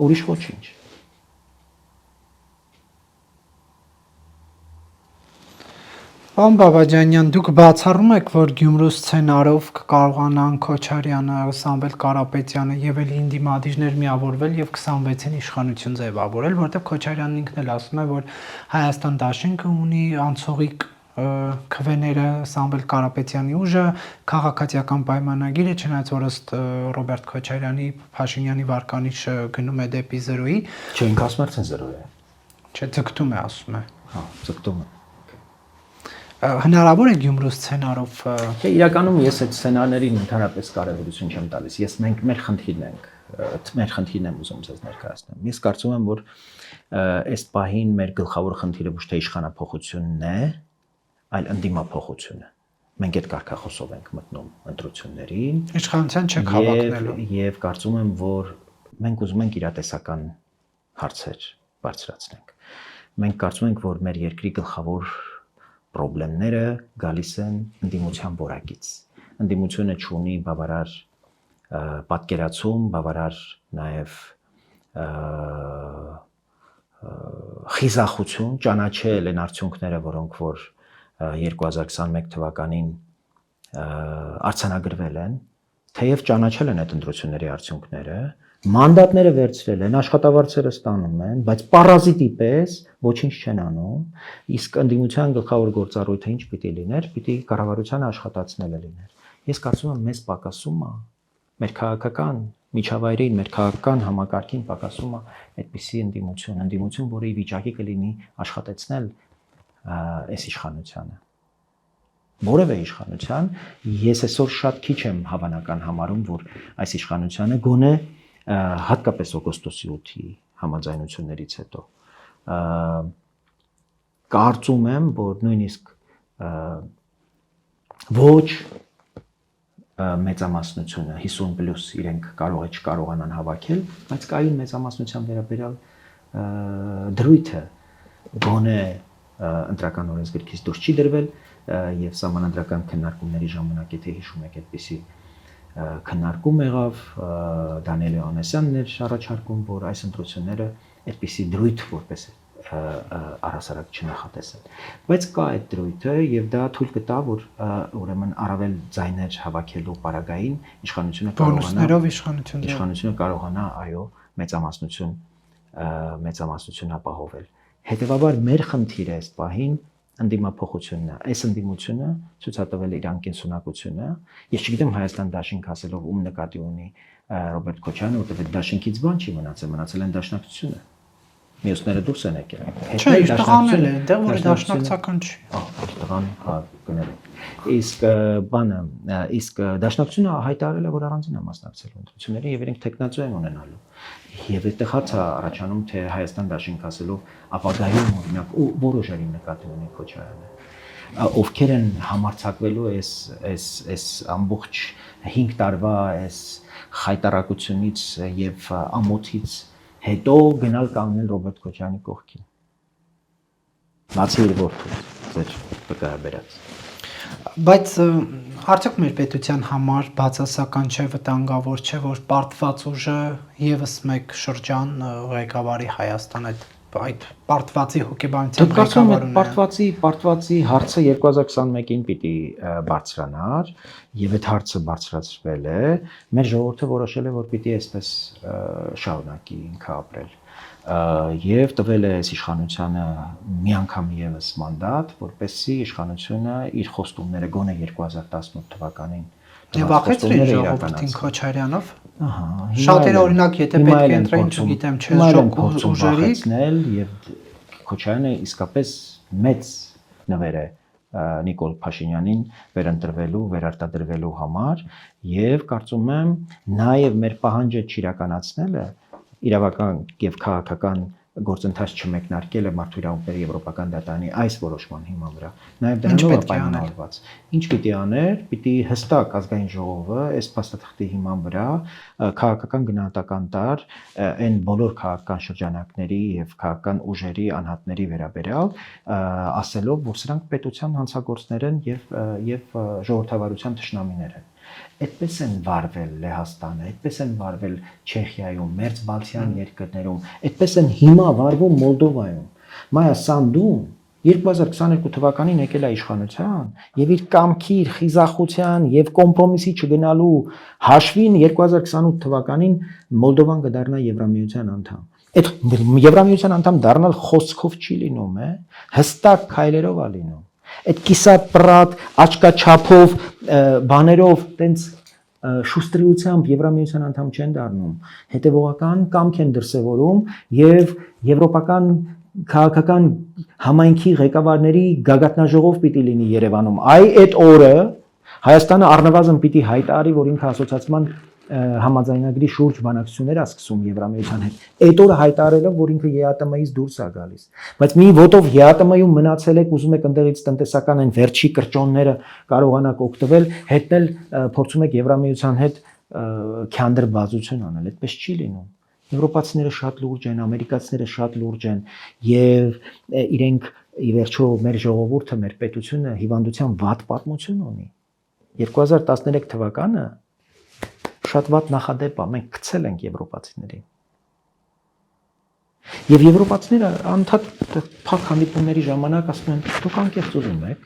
ուրիշ ոչինչ Պարոն Բաբաջանյան, դուք բացառում եք, որ Գյումրու սցենարով կկարողանան Քոչարյանը, Սամվել Կարապետյանը եւ այլ ինդիմադիրներ միավորվել եւ 26-ին իշխանություն ձևավորել, որտեղ Քոչարյանն ինքն էլ ասում է, որ Հայաստան դաշինքը ունի անցողիկ քվեները Սամվել Կարապետյանի ուժը, քաղաքացիական պայմանագիրը, չնայած որ ըստ Ռոբերտ Քոչարյանի Փաշինյանի վարկանիշը գնում է դեպի 0-ի։ Չէ, ինքը ասում է 0 է։ Չէ, ձգտում է, ասում է։ Հա, ձգտում է։ Հնարավոր է Գյումրու սցենարով Չէ, իրականում ես այդ սցենարներին ընդհանրապես կարևորություն չեմ տալիս։ Ես մենք մեր խնդիրն եմ ուզում ձեզ ներկայացնել։ Ես կարծում եմ, որ այս պահին մեր գլխավոր խնդիրը ոչ թե իշխանափոխությունն է, այլ ընդդիմափոխությունը։ Մենք այդ կարգախոսով ենք մտնում ընտրություններին։ Իշխանության չեք հավակնելու։ Եվ կարծում եմ, որ մենք ուզում ենք իրատեսական հարցեր բարձրացնենք։ Մենք կարծում ենք, որ մեր երկրի գլխավոր պրոբլեմները գալիս են ընդդիմության որակից։ Ընդդիմությունը չունի բավարար պատկերացում, բավարար նաև խիզախություն, ճանաչել են արդյունքները, որոնք որ 2021 թվականին արձանագրվել են, թեև ճանաչել են այդ ընտրությունների արդյունքները, մանդատները վերցրել են, աշխատավարձերը ստանում են, բայց պարազիտի պես ոչինչ չեն անում, իսկ ընդդիմության գլխավոր գործառույթը ինչ պիտի լիներ, պիտի կառավարությանը աշխատացնելը լիներ։ Ես կարծում եմ մեզ պակասում է, մեր քաղաքական միջավայրին, մեր քաղաքական համակարգին պակասում է այդպիսի ընդդիմություն, որը ի վիճակի կլինի աշխատեցնել այս իշխանությանը։ Որևէ իշխանության, ես այսօր շատ քիչ եմ հավանական համարում, որ այս իշխանությանը գոնե հատկապես օգոստոսի 8-ի համաձայնություններից հետո կարծում եմ, որ նույնիսկ ոչ մեծամասնությունը 50+ իրենք կարող է չկարողանան հավաքել, բայց կային մեծամասնության վերաբերյալ դրույթը գոնե ընտրական օրենսգրքից դուրս չի դրվել եւ սահմանադրական քննարկումների ժամանակ եթե հիշում եք այդպիսի քննարկում եղավ, Դանիել Հովհաննիսյանն էր առաջարկում, որ այս ընտրությունները այդպիսի դրույթ որպես առհասարակ չնախատեսել։ Բայց կա այդ դրույթը եւ դա թույլ կտա, որ ուրեմն առավել ձայներ հավաքելու պարագային իշխանությունը կարողանա այո մեծամասնություն ապահովել։ Հետևաբար մեր խնդիրը այս պահին ընդդիմափոխությունն է։ Այս ընդդիմությունը ցույցատվել իր անկենսունակությունը։ Ես չգիտեմ Հայաստան դաշինք ասելով ում նկատի ունի Ռոբերտ Քոչարյանը, որտեղ այդ դաշինքից բան չի մնացել են դաշնակցությունը։ Մյուսները դուրս են եկել։ Չէ, իր տղանել է, այնտեղ որ դաշնակցական չի։ Տղան գնել է։ Իսկ դաշնակցությունը հայտարարել է, որ առանձին է մասնակցելու ընտրություններին եւ իրենք տեխնացու են ունենալու։ Եվ այդտեղ հարց է առաջանում, թե Հայաստան դաշինք ասելով ապագայում օրինակ որոշերի նկատի ունի Քոչարյանը, ովքեր են համարձակվելու այս ամբողջ 5 տարվա այս խայտարակությունից եւ ամոթից հետո գնալ կանգնել Ռոբերտ Քոչարյանի կողքին։ Բացի իր որդուց, ձեր վկայաբերած։ Բայց արդյոք մեր պետության համար բացասական չէ, վտանգավոր չէ, որ պարտված ուժը եւս մեկ շրջան ղեկավարի Հայաստան այդ պարտվածի հոգեբանության ղեկավարությունը։ Պարտվածի հարցը 2021-ին պիտի բարձրանար եւ այդ հարցը բարձրացվել է։ Մեր ժողովուրդը որոշել է, որ պիտի այսպես շարունակի ինքը ապրել եւ տվել է այս իշխանությանը մի անգամ եւս մանդատ, որպեսզի իշխանությունը իր խոստումները գոնե 2018 թվականին եւ ախեցրին ժողովրդին Քոչարյանով։ Շատերը օրինակ եթե պետք է ընտրեին, չգիտեմ, չեզոք ուժերի եւ Քոչարյանը իսկապես մեծ նվեր է Նիկոլ Փաշինյանին վերընտրվելու, վերարտադրվելու համար եւ կարծում եմ նաեւ մեր պահանջը չիրականացնելը իրավական եւ քաղաքական գործընթաց չմեկնարկելը մարդու իրավունքների եվրոպական դատարանի այս որոշման հիման վրա նաեւ դրանով է պայմանավորված։ Ինչ պիտի աներ, պիտի հստակ ազգային ժողովը այս փաստաթղթի հիման վրա քաղաքական գնահատական տար այն բոլոր քաղաքական շրջանակների եւ քաղաքական ուժերի անհատների վերաբերյալ, ասելով, որ սրանք պետության հանցագործներ են եւ ժողովրդավարության թշնամիներ են։ Այդպես են վարվել Լեհաստանը, այդպես են վարվել Չեխիայում, Մերձ Բալթյան երկրներում, այդպես են հիմա վարվում Մոլդովայում։ Մայա Սանդուն 2022 թվականին եկել է իշխանության եւ իր կամքի, իր խիզախության եւ կոմպրոմիսի չգնալու հաշվին 2028 թվականին Մոլդովան կդառնա Եվրամիության անդամ։ Այդ Եվրամիության անդամ դառնալ խոսքով չի լինում, հստակ քայլերով է լինում։ Այդ կիսապրատ աչքաչափով բաներով տենց շուստրիությամբ Եվրամիության անդամ չեն դառնում, հետևողական կամք են դրսևորում եւ եվրոպական քաղաքական համայնքի ղեկավարների գագաթնաժողով պիտի լինի Երևանում։ Այդ օրը Հայաստանը առնվազն պիտի հայտարարի, որ ինքը ասոցիացիան համաձայնագրի շուրջ բանակցություններ է սկսում Եվրամիության հետ։ Այդ օրը հայտարարելով, որ ինքը ԵԱՏՄ-ից դուրս է գալիս։ Բայց մի ոտով ԵԱՏՄ-ում մնացել եք, ուզում եք ընդեղից տնտեսական այն վերջի կրճոնները կարողանաք օգտվել, հետնել փորձում եք Եվրամիության հետ քանդրբազություն անել, այդպես չի լինում։ Եվրոպացիները շատ լուրջ են, ամերիկացիները շատ լուրջ են եւ իրենք ի վերջո մեր ժողովուրդը, մեր պետությունը հիվանդության վատ պատմություն ունի։ 2013 թվականը շատ վատ նախադեպ է, մենք գցել ենք եվրոպացիներին։ Եվ եվրոպացիները անդադ փակ հանդիպումների ժամանակ ասում են, դուք անկեղծ ուզում եք։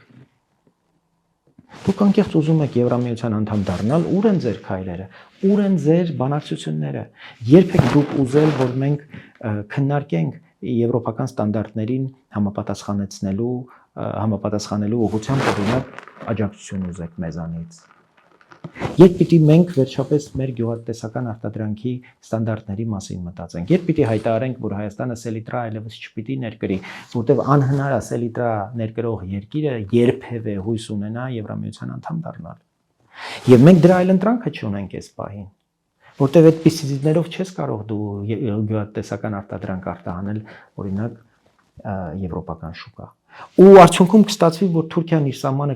Դուք անկեղծ ուզում եք Եվրամիության անդամ դառնալ, ուր են ձեր քայլերը, ուր են ձեր բանակցությունները։ Երբ եք դուք ուզել, որ մենք քննարկենք եվրոպական ստանդարտներին համապատասխանելու ուղղությամբ օրինակ աջակցություն ուզեք մեզանից։ Երբ պիտի մենք վերջապես մեր գյուղատնտեսական արտադրանքի ստանդարտների մասին մտածենք, երբ պիտի հայտարարենք, որ Հայաստանը սելիտրա այլևս չպիտի ներկրի, որտեղ անհնար է սելիտրա ներկրող երկիրը երբևէ հույս ունենա Եվրամիության անդամ դառնալ։ Եվ մենք դրա այլընտրանքը չունենք այս պահին, որտեղ այդ պեստիցիդներով չես կարող դու գյուղատնտեսական արտադրանք արտահանել, օրինակ եվրոպական շուկա։ Ու արդյունքում կստացվի, որ Թուրքիան իր սահմանը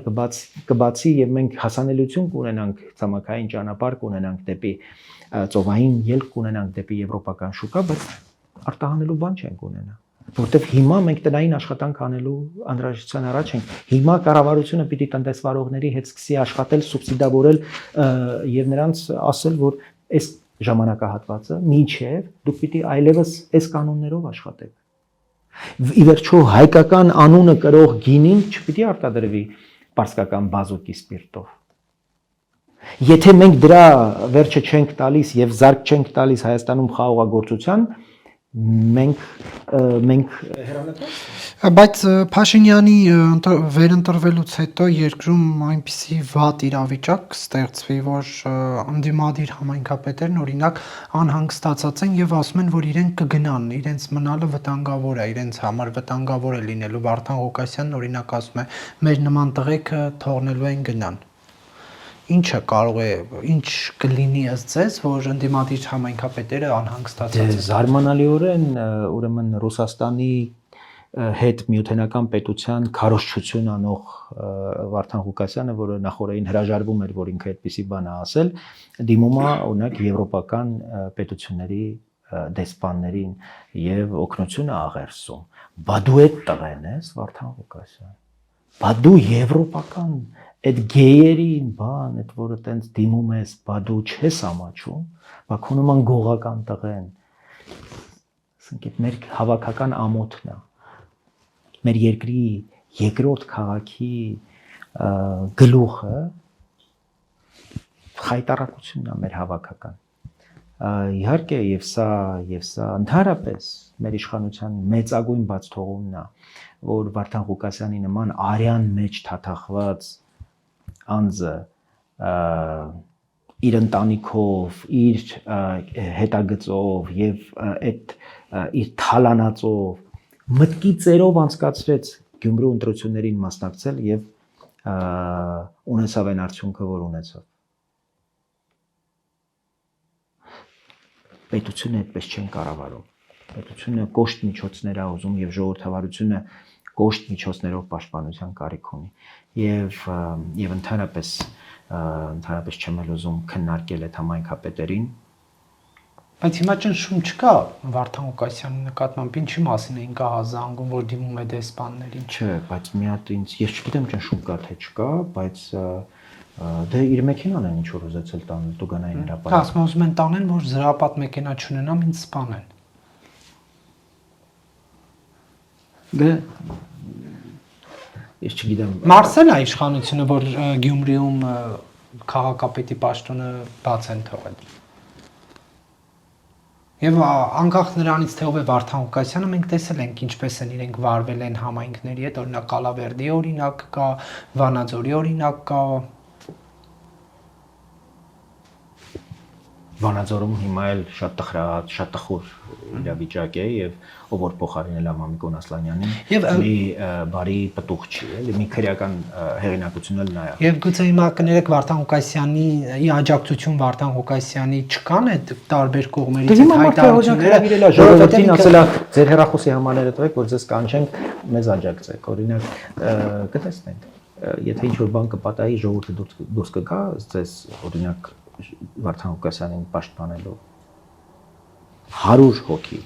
կբացի եւ մենք հասանելիություն կունենանք, ցամաքային ճանապարհ կունենանք դեպի ծովային ելք կունենանք դեպի եվրոպական շուկա, բայց արտահանելու բան չենք ունենա։ որտեվ հիմա մենք տնային աշխատանք անելու անհրաժեշտության առաջ ենք։ Հիմա կառավարությունը պիտի տնտեսվարողների հետ սկսի աշխատել, սուբսիդավորել եւ նրանց ասել, որ այս ժամանակահատվածը մինչև դուք պիտի այլևս այս կանոններով աշխատեք։ Ի վերջո հայկական անունը կրող գինին չպիտի արտադրվի պարսկական բազուկի սպիրտով։ Եթե մենք դրա վերջը չենք տալիս եւ զարգ չենք տալիս Հայաստանում խաղողագործության, մենք Բայց Փաշինյանի վերընտրվելուց հետո երկրում այնպիսի վատ իրավիճակ կստեղծվի, որ ընդդիմադիր համայնքապետերն օրինակ անհանգստացած են եւ ասում են, որ իրենք կգնան, իրենց մնալը վտանգավոր է, իրենց համար վտանգավոր է լինելու։ Վարդան Ղուկասյանն օրինակ ասում է, մեր նման տղեկը թողնելու են գնան։ Ինչը կարող է, ինչ կլինի ըստ ձեզ, որ ընդդիմադիր համայնքապետերը անհանգստացած են։ Զարմանալիորեն ուրեմն Ռուսաստանի հետ միութենական պետության քարոզչություն անող Վարդան Ղուկասյանը, որը նախորդին հրաժարվում էր, որ ինքը այդպիսի բան է ասել, դիմում է օրինակ եվրոպական պետությունների դեսպաններին եւ օգնությունը աղերսում։ Բա դու այդ տղեն ես, Վարդան Ղուկասյան։ Բա դու եվրոպական այդ գեյերին բան, այդ որը տենց դիմում ես, բա դու չես ամաչում, բա քո նման գողական տղեն։ Ասենք մեր հավաքական ամոթն է։ Մեր երկրի երկրորդ քաղաքի գլուխը խայտարակությունն է մեր հավաքական։ Իհարկե եւ սա ընդհանրապես մեր իշխանության մեծագույն բաց թողումն է, որ Վարդան Ղուկասյանի նման արյան մեջ թաթախված անձը իր ընտանիքով, իր հետագծով եւ այդ իր թալանածով մտքի ծերով անցկացրեց Գյումրու ընտրություններին մասնակցել եւ ունեցավ այն արդյունքը, որ ունեցավ։ Պետությունը այդպես չեն կառավարում։ Պետությունը կոշտ միջոցներ է ուզում եւ ժողովրդավարությունը կոշտ միջոցներով պաշտպանության կարիք ունի։ Եվ ընդհանրապես չեմ ուզում քննարկել այդ համայնքապետերին։ Բայց հիմա ճնշում չկա Վարդան Ղուկասյանի նկատմամբ, ինչի մասին էին կահազանգում, որ դիմում է դեսպաններին։ Չէ, բայց մի հատ ես չգիտեմ ճնշում կա թե չկա, բայց դե իր մեքենան են ինչ որ ուզեցել տանել Տուգանային հրապարակ։ Ասում ուզում են տանեն, որ զրահապատ մեքենա չունենամ, ինձ սպանեն։ Դե ես չգիտեմ։ Մարսել է իշխանությունը, որ Գյումրիում քաղաքապետի պաշտոնը բաց են թողել։ Եվ անկախ նրանից թե ով է Վարդան Ղուկասյանը, մենք տեսել ենք ինչպես են իրենք վարվել են համայնքների հետ, օրինակ Կալավերդի օրինակ կա, Վանաձորի օրինակ կա։ Վանաձորում հիմա էլ շատ տխրած, շատ տխուր իրավիճակ է եւ ով որ փոխարինել է Մամիկոն Ասլանյանին, մի բարի պտուղ չի, էլի մի քրեական հեղինակություն էլ նա է։ Եվ գուցե հիմա կներեք Վարդան Ղուկասյանի աջակցություն Վարդան Ղուկասյանի չկան այդ տարբեր կողմերից այդ հայտարարությունները, ժողովրդին ասելա ձեր հեռախոսի համարները տվեք, որ ձեզ կանչենք, մեզ աջակցեք, օրինակ կտեսնենք, եթե ինչ որ բան կպատահի, ժողովուրդը դուրս կգա, ձեզ օրինակ Վարդան Ղուկասյանին պաշտպանելով 100 հոգի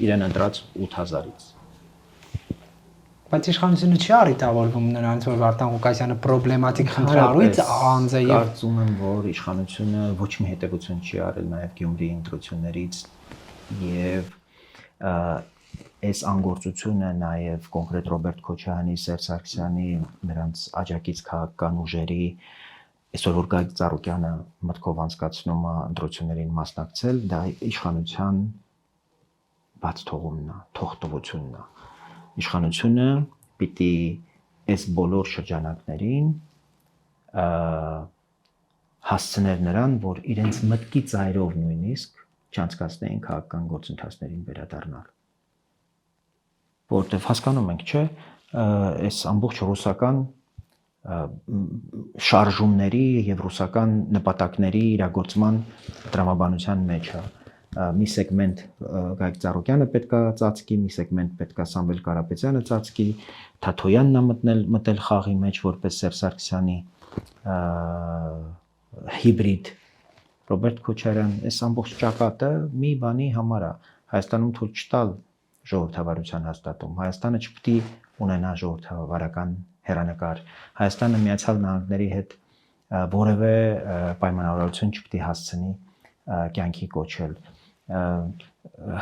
իրեն ընտրած 8000-ից։ Բայց իշխանությունը չի առիթավորվում նրանց, որ Վարդան Ղուկասյանը պրոբլեմատիկ խնդրառույց անձ է եւ կարծում եմ, որ իշխանությունը ոչ մի հետևություն չի արել նաեւ Գյումրիի ընտրություններից եւ այս անգործությունը նաեւ կոնկրետ Ռոբերտ Քոչարյանի, Սերժ Սարգսյանի, նրանց աջակից քաղաքական ուժերի այսօր որ Գագիկ Ծառուկյանը մտքով անցկացնում է ընտրություններին մասնակցել, դա իշխանության բաց թողումն է, թողտվությունն է։ Իշխանությունը պիտի այս բոլոր շրջանակներին հասցներ նրան, որ իրենց մտքի ծայրով նույնիսկ չանցկացնեին քաղաքական գործընթացներին վերադառնալ։ Որտեվ հասկանում ենք, չէ, այս ամբողջ ռուսական շարժումների եւ ռուսական նպատակների իրագործման տրամաբանության մեջ է։ Մի սեգմենտ Գագիկ Ծառուկյանը պետքա ծածկի, մի սեգմենտ պետքա Սամվել Կարապետյանը ծածկի, Թաթոյանն է մտել խաղի մեջ որպես Սերժ Սարգսյանի հիբրիդ, Ռոբերտ Քոչարյան, այս ամբողջ ճակատը մի բանի համար է, Հայաստանում թույլ չտալ ժողովրդավարության հաստատում։ Հայաստանը չպետք է ունենա ժողովրդավարական հերանեկար։ Հայաստանը Միացյալ Նահանգների հետ որևէ պայմանավորություն չպետք է հասցնի կյանքի կոչել։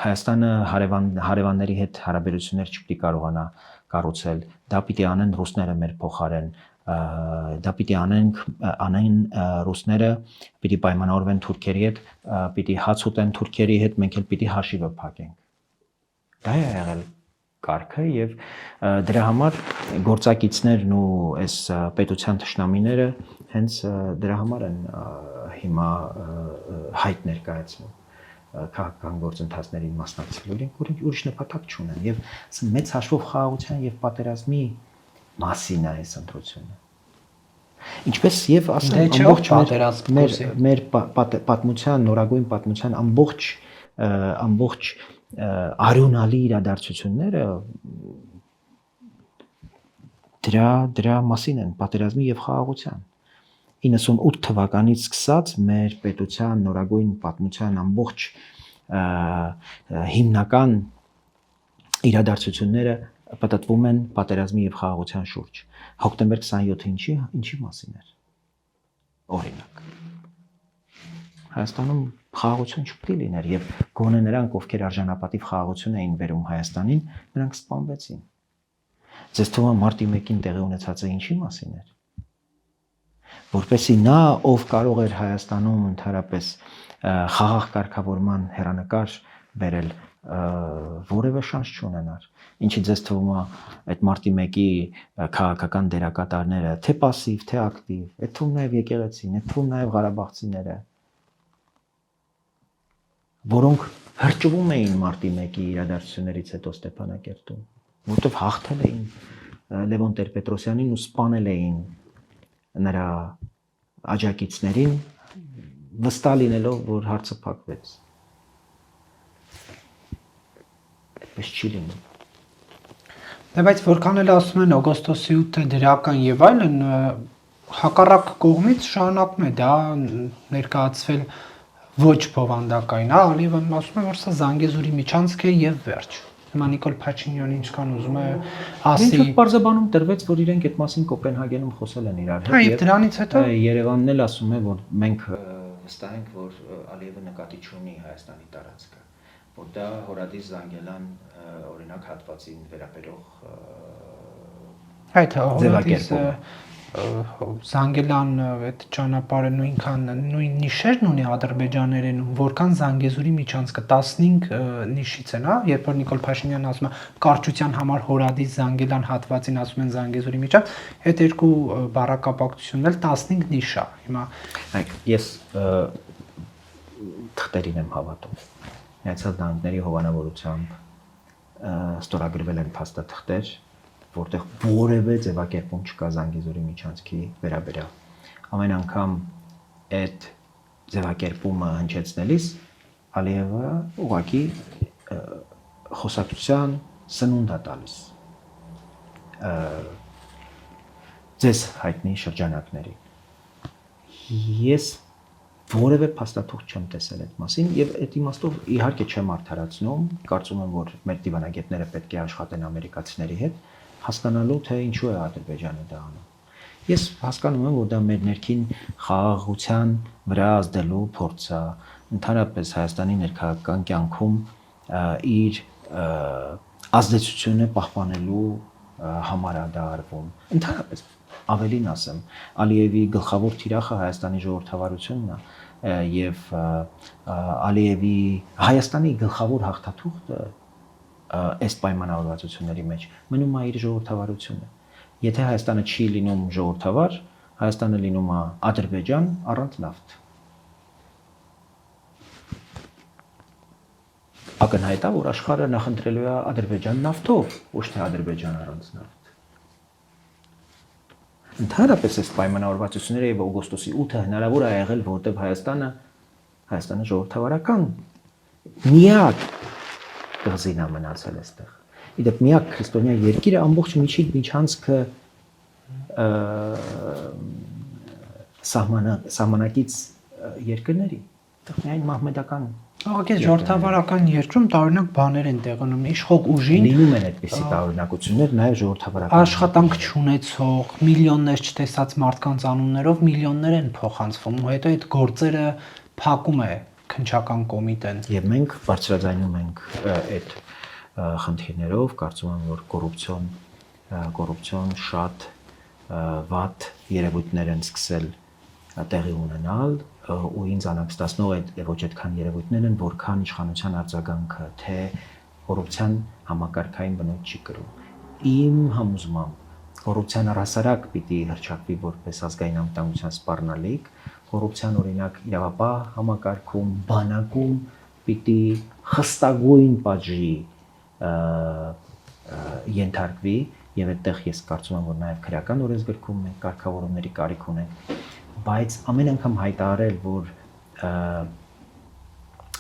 Հայաստանը հարևանների հետ հարաբերություններ չպետք է կարողանա կառուցել։ Դա պիտի անեն ռուսները մեր փոխարեն։ Դա պիտի անեն ռուսները, պիտի պայմանավորվեն թուրքերի հետ, պիտի հաց ուտեն թուրքերի հետ, մենք էլ պիտի հաշիվը փակենք։ Դա է եղել կարգը եւ դրա համար գործակիցներն ու այս պետության թշնամիները հենց դրա համար են հիմա հայտ ներկայացնում քաղաքական գործընթացներին մասնակցելու իրենք ուրիշ նպատակ չունեն եւ մեծ հաշվով խաղաղության եւ պատերազմի մասին է այս ընտրությունը ինչպես եւ ասեմ ամբողջ մեր պատմության նորագույն պատմության ամբողջ արյունալի իրադարձությունները դրա մասին են պատերազմի եւ խաղաղության 98 թվականից սկսած մեր պետության նորագույն պատմության ամբողջ հիմնական իրադարձությունները պատտվում են պատերազմի եւ խաղաղության շուրջ հոկտեմբեր 27-ը ինչի մասին էր օրինակ Հայաստանում խաղաղություն չպետք է լիներ եւ գոնե նրանք ովքեր արժանապատիվ խաղաղություն էին բերում Հայաստանին նրանք սպանվեցին Ձեզ թվում է մարտի 1-ին տեղի ունեցածը ինչի մասին էր որպեսզի նա ով կարող էր Հայաստանում ընդհանրապես խաղաղ կարգավորման հերանեկար բերել որևէ շանս չունենար ինչի ձեզ թվում է այդ մարտի 1-ի քաղաքական դերակատարները թե пассив թե ակտիվ այդ թվում նաև եկեղեցին այդ թվում նաև Ղարաբաղցիները որոնք հրճվում էին մարտի 1-ի իրադարձություններից հետո Ստեփանակերտում որտեղ հաղթել էին Լևոն Տեր-Պետրոսյանին ու սպանել էին նրա աջակիցներին վստահ լինելով որ հարցը փակվեց այդպես չի լինում Դե բայց որքան էլ ասում են օգոստոսի 8-ը դրական եւ այլն հակառակ կողմից շարունակում է դա ներկայացվել ոչ բովանդակային Ալիևը ասում է որ սա Զանգեզուրի միջանցք է եւ վերջ Հիմա Նիկոլ Փաշինյանը ինչքան ուզում է ասի Ինչ պարզաբանում տրվեց որ իրենք այդ մասին Կոպենհագենում խոսել են իրար հետ եւ դրանից հետո Երևանն էլ ասում է որ մենք վստահ ենք որ Ալիևը նկատի չունի Հայաստանի տարածքը որ դա Հորադիս Զանգելան օրինակ հատվածին վերաբերող այդ Հորադիսը Զանգելան այդ ճանապարհը նույն նիշերն ունի ադրբեջաներենում որքան Զանգեզուրի միջանցքը 15 նիշից են, հա, երբ որ Նիկոլ Փաշինյանն ասում է կարճության համար Հորադիս Զանգելան հատվածին ասում են Զանգեզուրի միջանց, այդ երկու բառակապակցությունն էլ 15 նիշ է։ Հիմա ես թղթերին եմ հավատում։ Միացյալ Նահանգների հովանավորությամբ ստորագրվել են փաստաթղթեր որտեղ որևէ ձևակերպում չկա Զանգեզուրի միջանցքի վերաբերյալ։ Ամեն անգամ այդ ձևակերպումը հնչեցնելիս Ալիևը ուղղակի խոսակցության սնունդ է տալիս ձեզ հայտնի շրջանակների։ Ես որևէ փաստաթուղթ չեմ տեսել այդ մասին եւ այդ իմաստով իհարկե չեմ արդարացնում, կարծում եմ որ մեր դիվանագետները պետք է աշխատեն ամերիկացիների հետ հասկանալու թե ինչու է Ադրբեջանը դա անում։ Ես հասկանում եմ որ դա մեր ներքին խաղաղության վրա ազդելու փորձ է, ընդհանրապես Հայաստանի ներքաղաքական կյանքում իր ազդեցությունը պահպանելու համար է դա արվում։ Ընդհանրապես ավելին ասեմ, Ալիևի գլխավոր թիրախը Հայաստանի ժողովրդավարությունն է եւ Ալիևի Հայաստանի գլխավոր հաղթաթուղթը այս պայմանավորվածությունների մեջ մնում է իր ժողովրդավարությունը։ Եթե Հայաստանը չի լինում ժողովրդավար, Հայաստանը լինում է Ադրբեջան առանց նավթ։ Ակնհայտ է, որ աշխարհը նախընտրելու է Ադրբեջան նավթով, ոչ թե Ադրբեջան առանց նավթ։ Ընդհանրապես այս պայմանավորվածությունները եւ օգոստոսի 8-ը հնարավոր է եղել, որտեղ Հայաստանը ժողովրդավարական միակ կղզին է մնացել այստեղ։ Իդեպ միակ քրիստոնյա երկիրը ամբողջ միջանցքը սահմանակից երկրների, այդտեղ միայն մահմեդական Ահագե ժողովրդավարական երկրում տարօրինակ բաներ են տեղի ունենում, իշխող ուժին Լինում են այդպիսի տարօրինակություններ նաև ժողովրդավարական աշխատանք չունեցող, միլիոններ չտեսած մարդկանց անուններով միլիոններ են փոխանցվում, ու հետո այդ գործերը փակում է քննչական կոմիտեն։ Եվ մենք բարձրաձայնում ենք այդ խնդիրներով, կարծում եմ, որ կոռուպցիոն շատ վատ երևույթներ են սկսել տեղի ունենալ ու ինձ անհանգստացնող է ոչ այդքան երևույթներ են, որքան իշխանության արձագանքը, թե կոռուպցիան համակարգային բնույթ չի կրում։ Իմ համոզմամբ կոռուպցիան առհասարակ պիտի հռչակվի որպես ազգային անվտանգության սպառնալիք, կոռուպցիան օրինակ իրավապահ համակարգում, բանակում պիտի խստագույն պատժի ենթարկվի եւ այդտեղ ես կարծում եմ, որ նաեւ քրեական օրենսգրքում մենք կարգավորումների կարիք ունենք, բայց ամեն անգամ հայտարարել, որ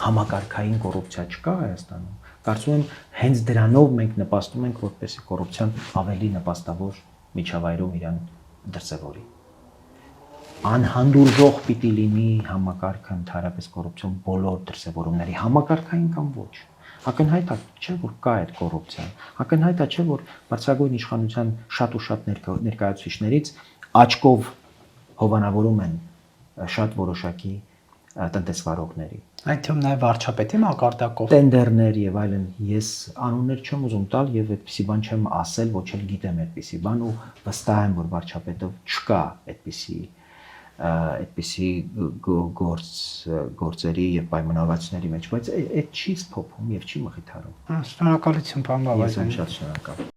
համակարգային կոռուպցիա չկա Հայաստանում, կարծում եմ հենց դրանով մենք նպաստում ենք, որպեսզի կոռուպցիան ավելի նպաստավոր միջավայրում իրան դրսևորի։ Անհանդուրժող պիտի լինի համակարգը ընդհանրապես կոռուպցիոն բոլոր դրսևորումների, համակարգային կամ ոչ։ Ակնհայտ է, չէ, որ կա այդ կոռուպցիան։ Ակնհայտ է, չէ, որ բարձրագույն իշխանության շատ ու շատ ներկայացուցիչներից աչքով հովանավորում են շատ որոշակի տնտեսվարողների։ Այդ թվում նաև վարչապետի մակարդակով Տենդերներ եւ այլն, ես անուններ չեմ ուզում տալ եւ այդպիսի բան չեմ ասել, ոչ էլ գիտեմ այդպիսի բան ու վստահ եմ, որ վարչապետով չկա այդպիսի գործերի եւ պայմանավորվածությունների մեջ, բայց այդ չի սփոփում եւ չի մխիթարում։ Շնորհակալություն, պարոն Բաբաջյան։ Ես շատ շնորհակալ։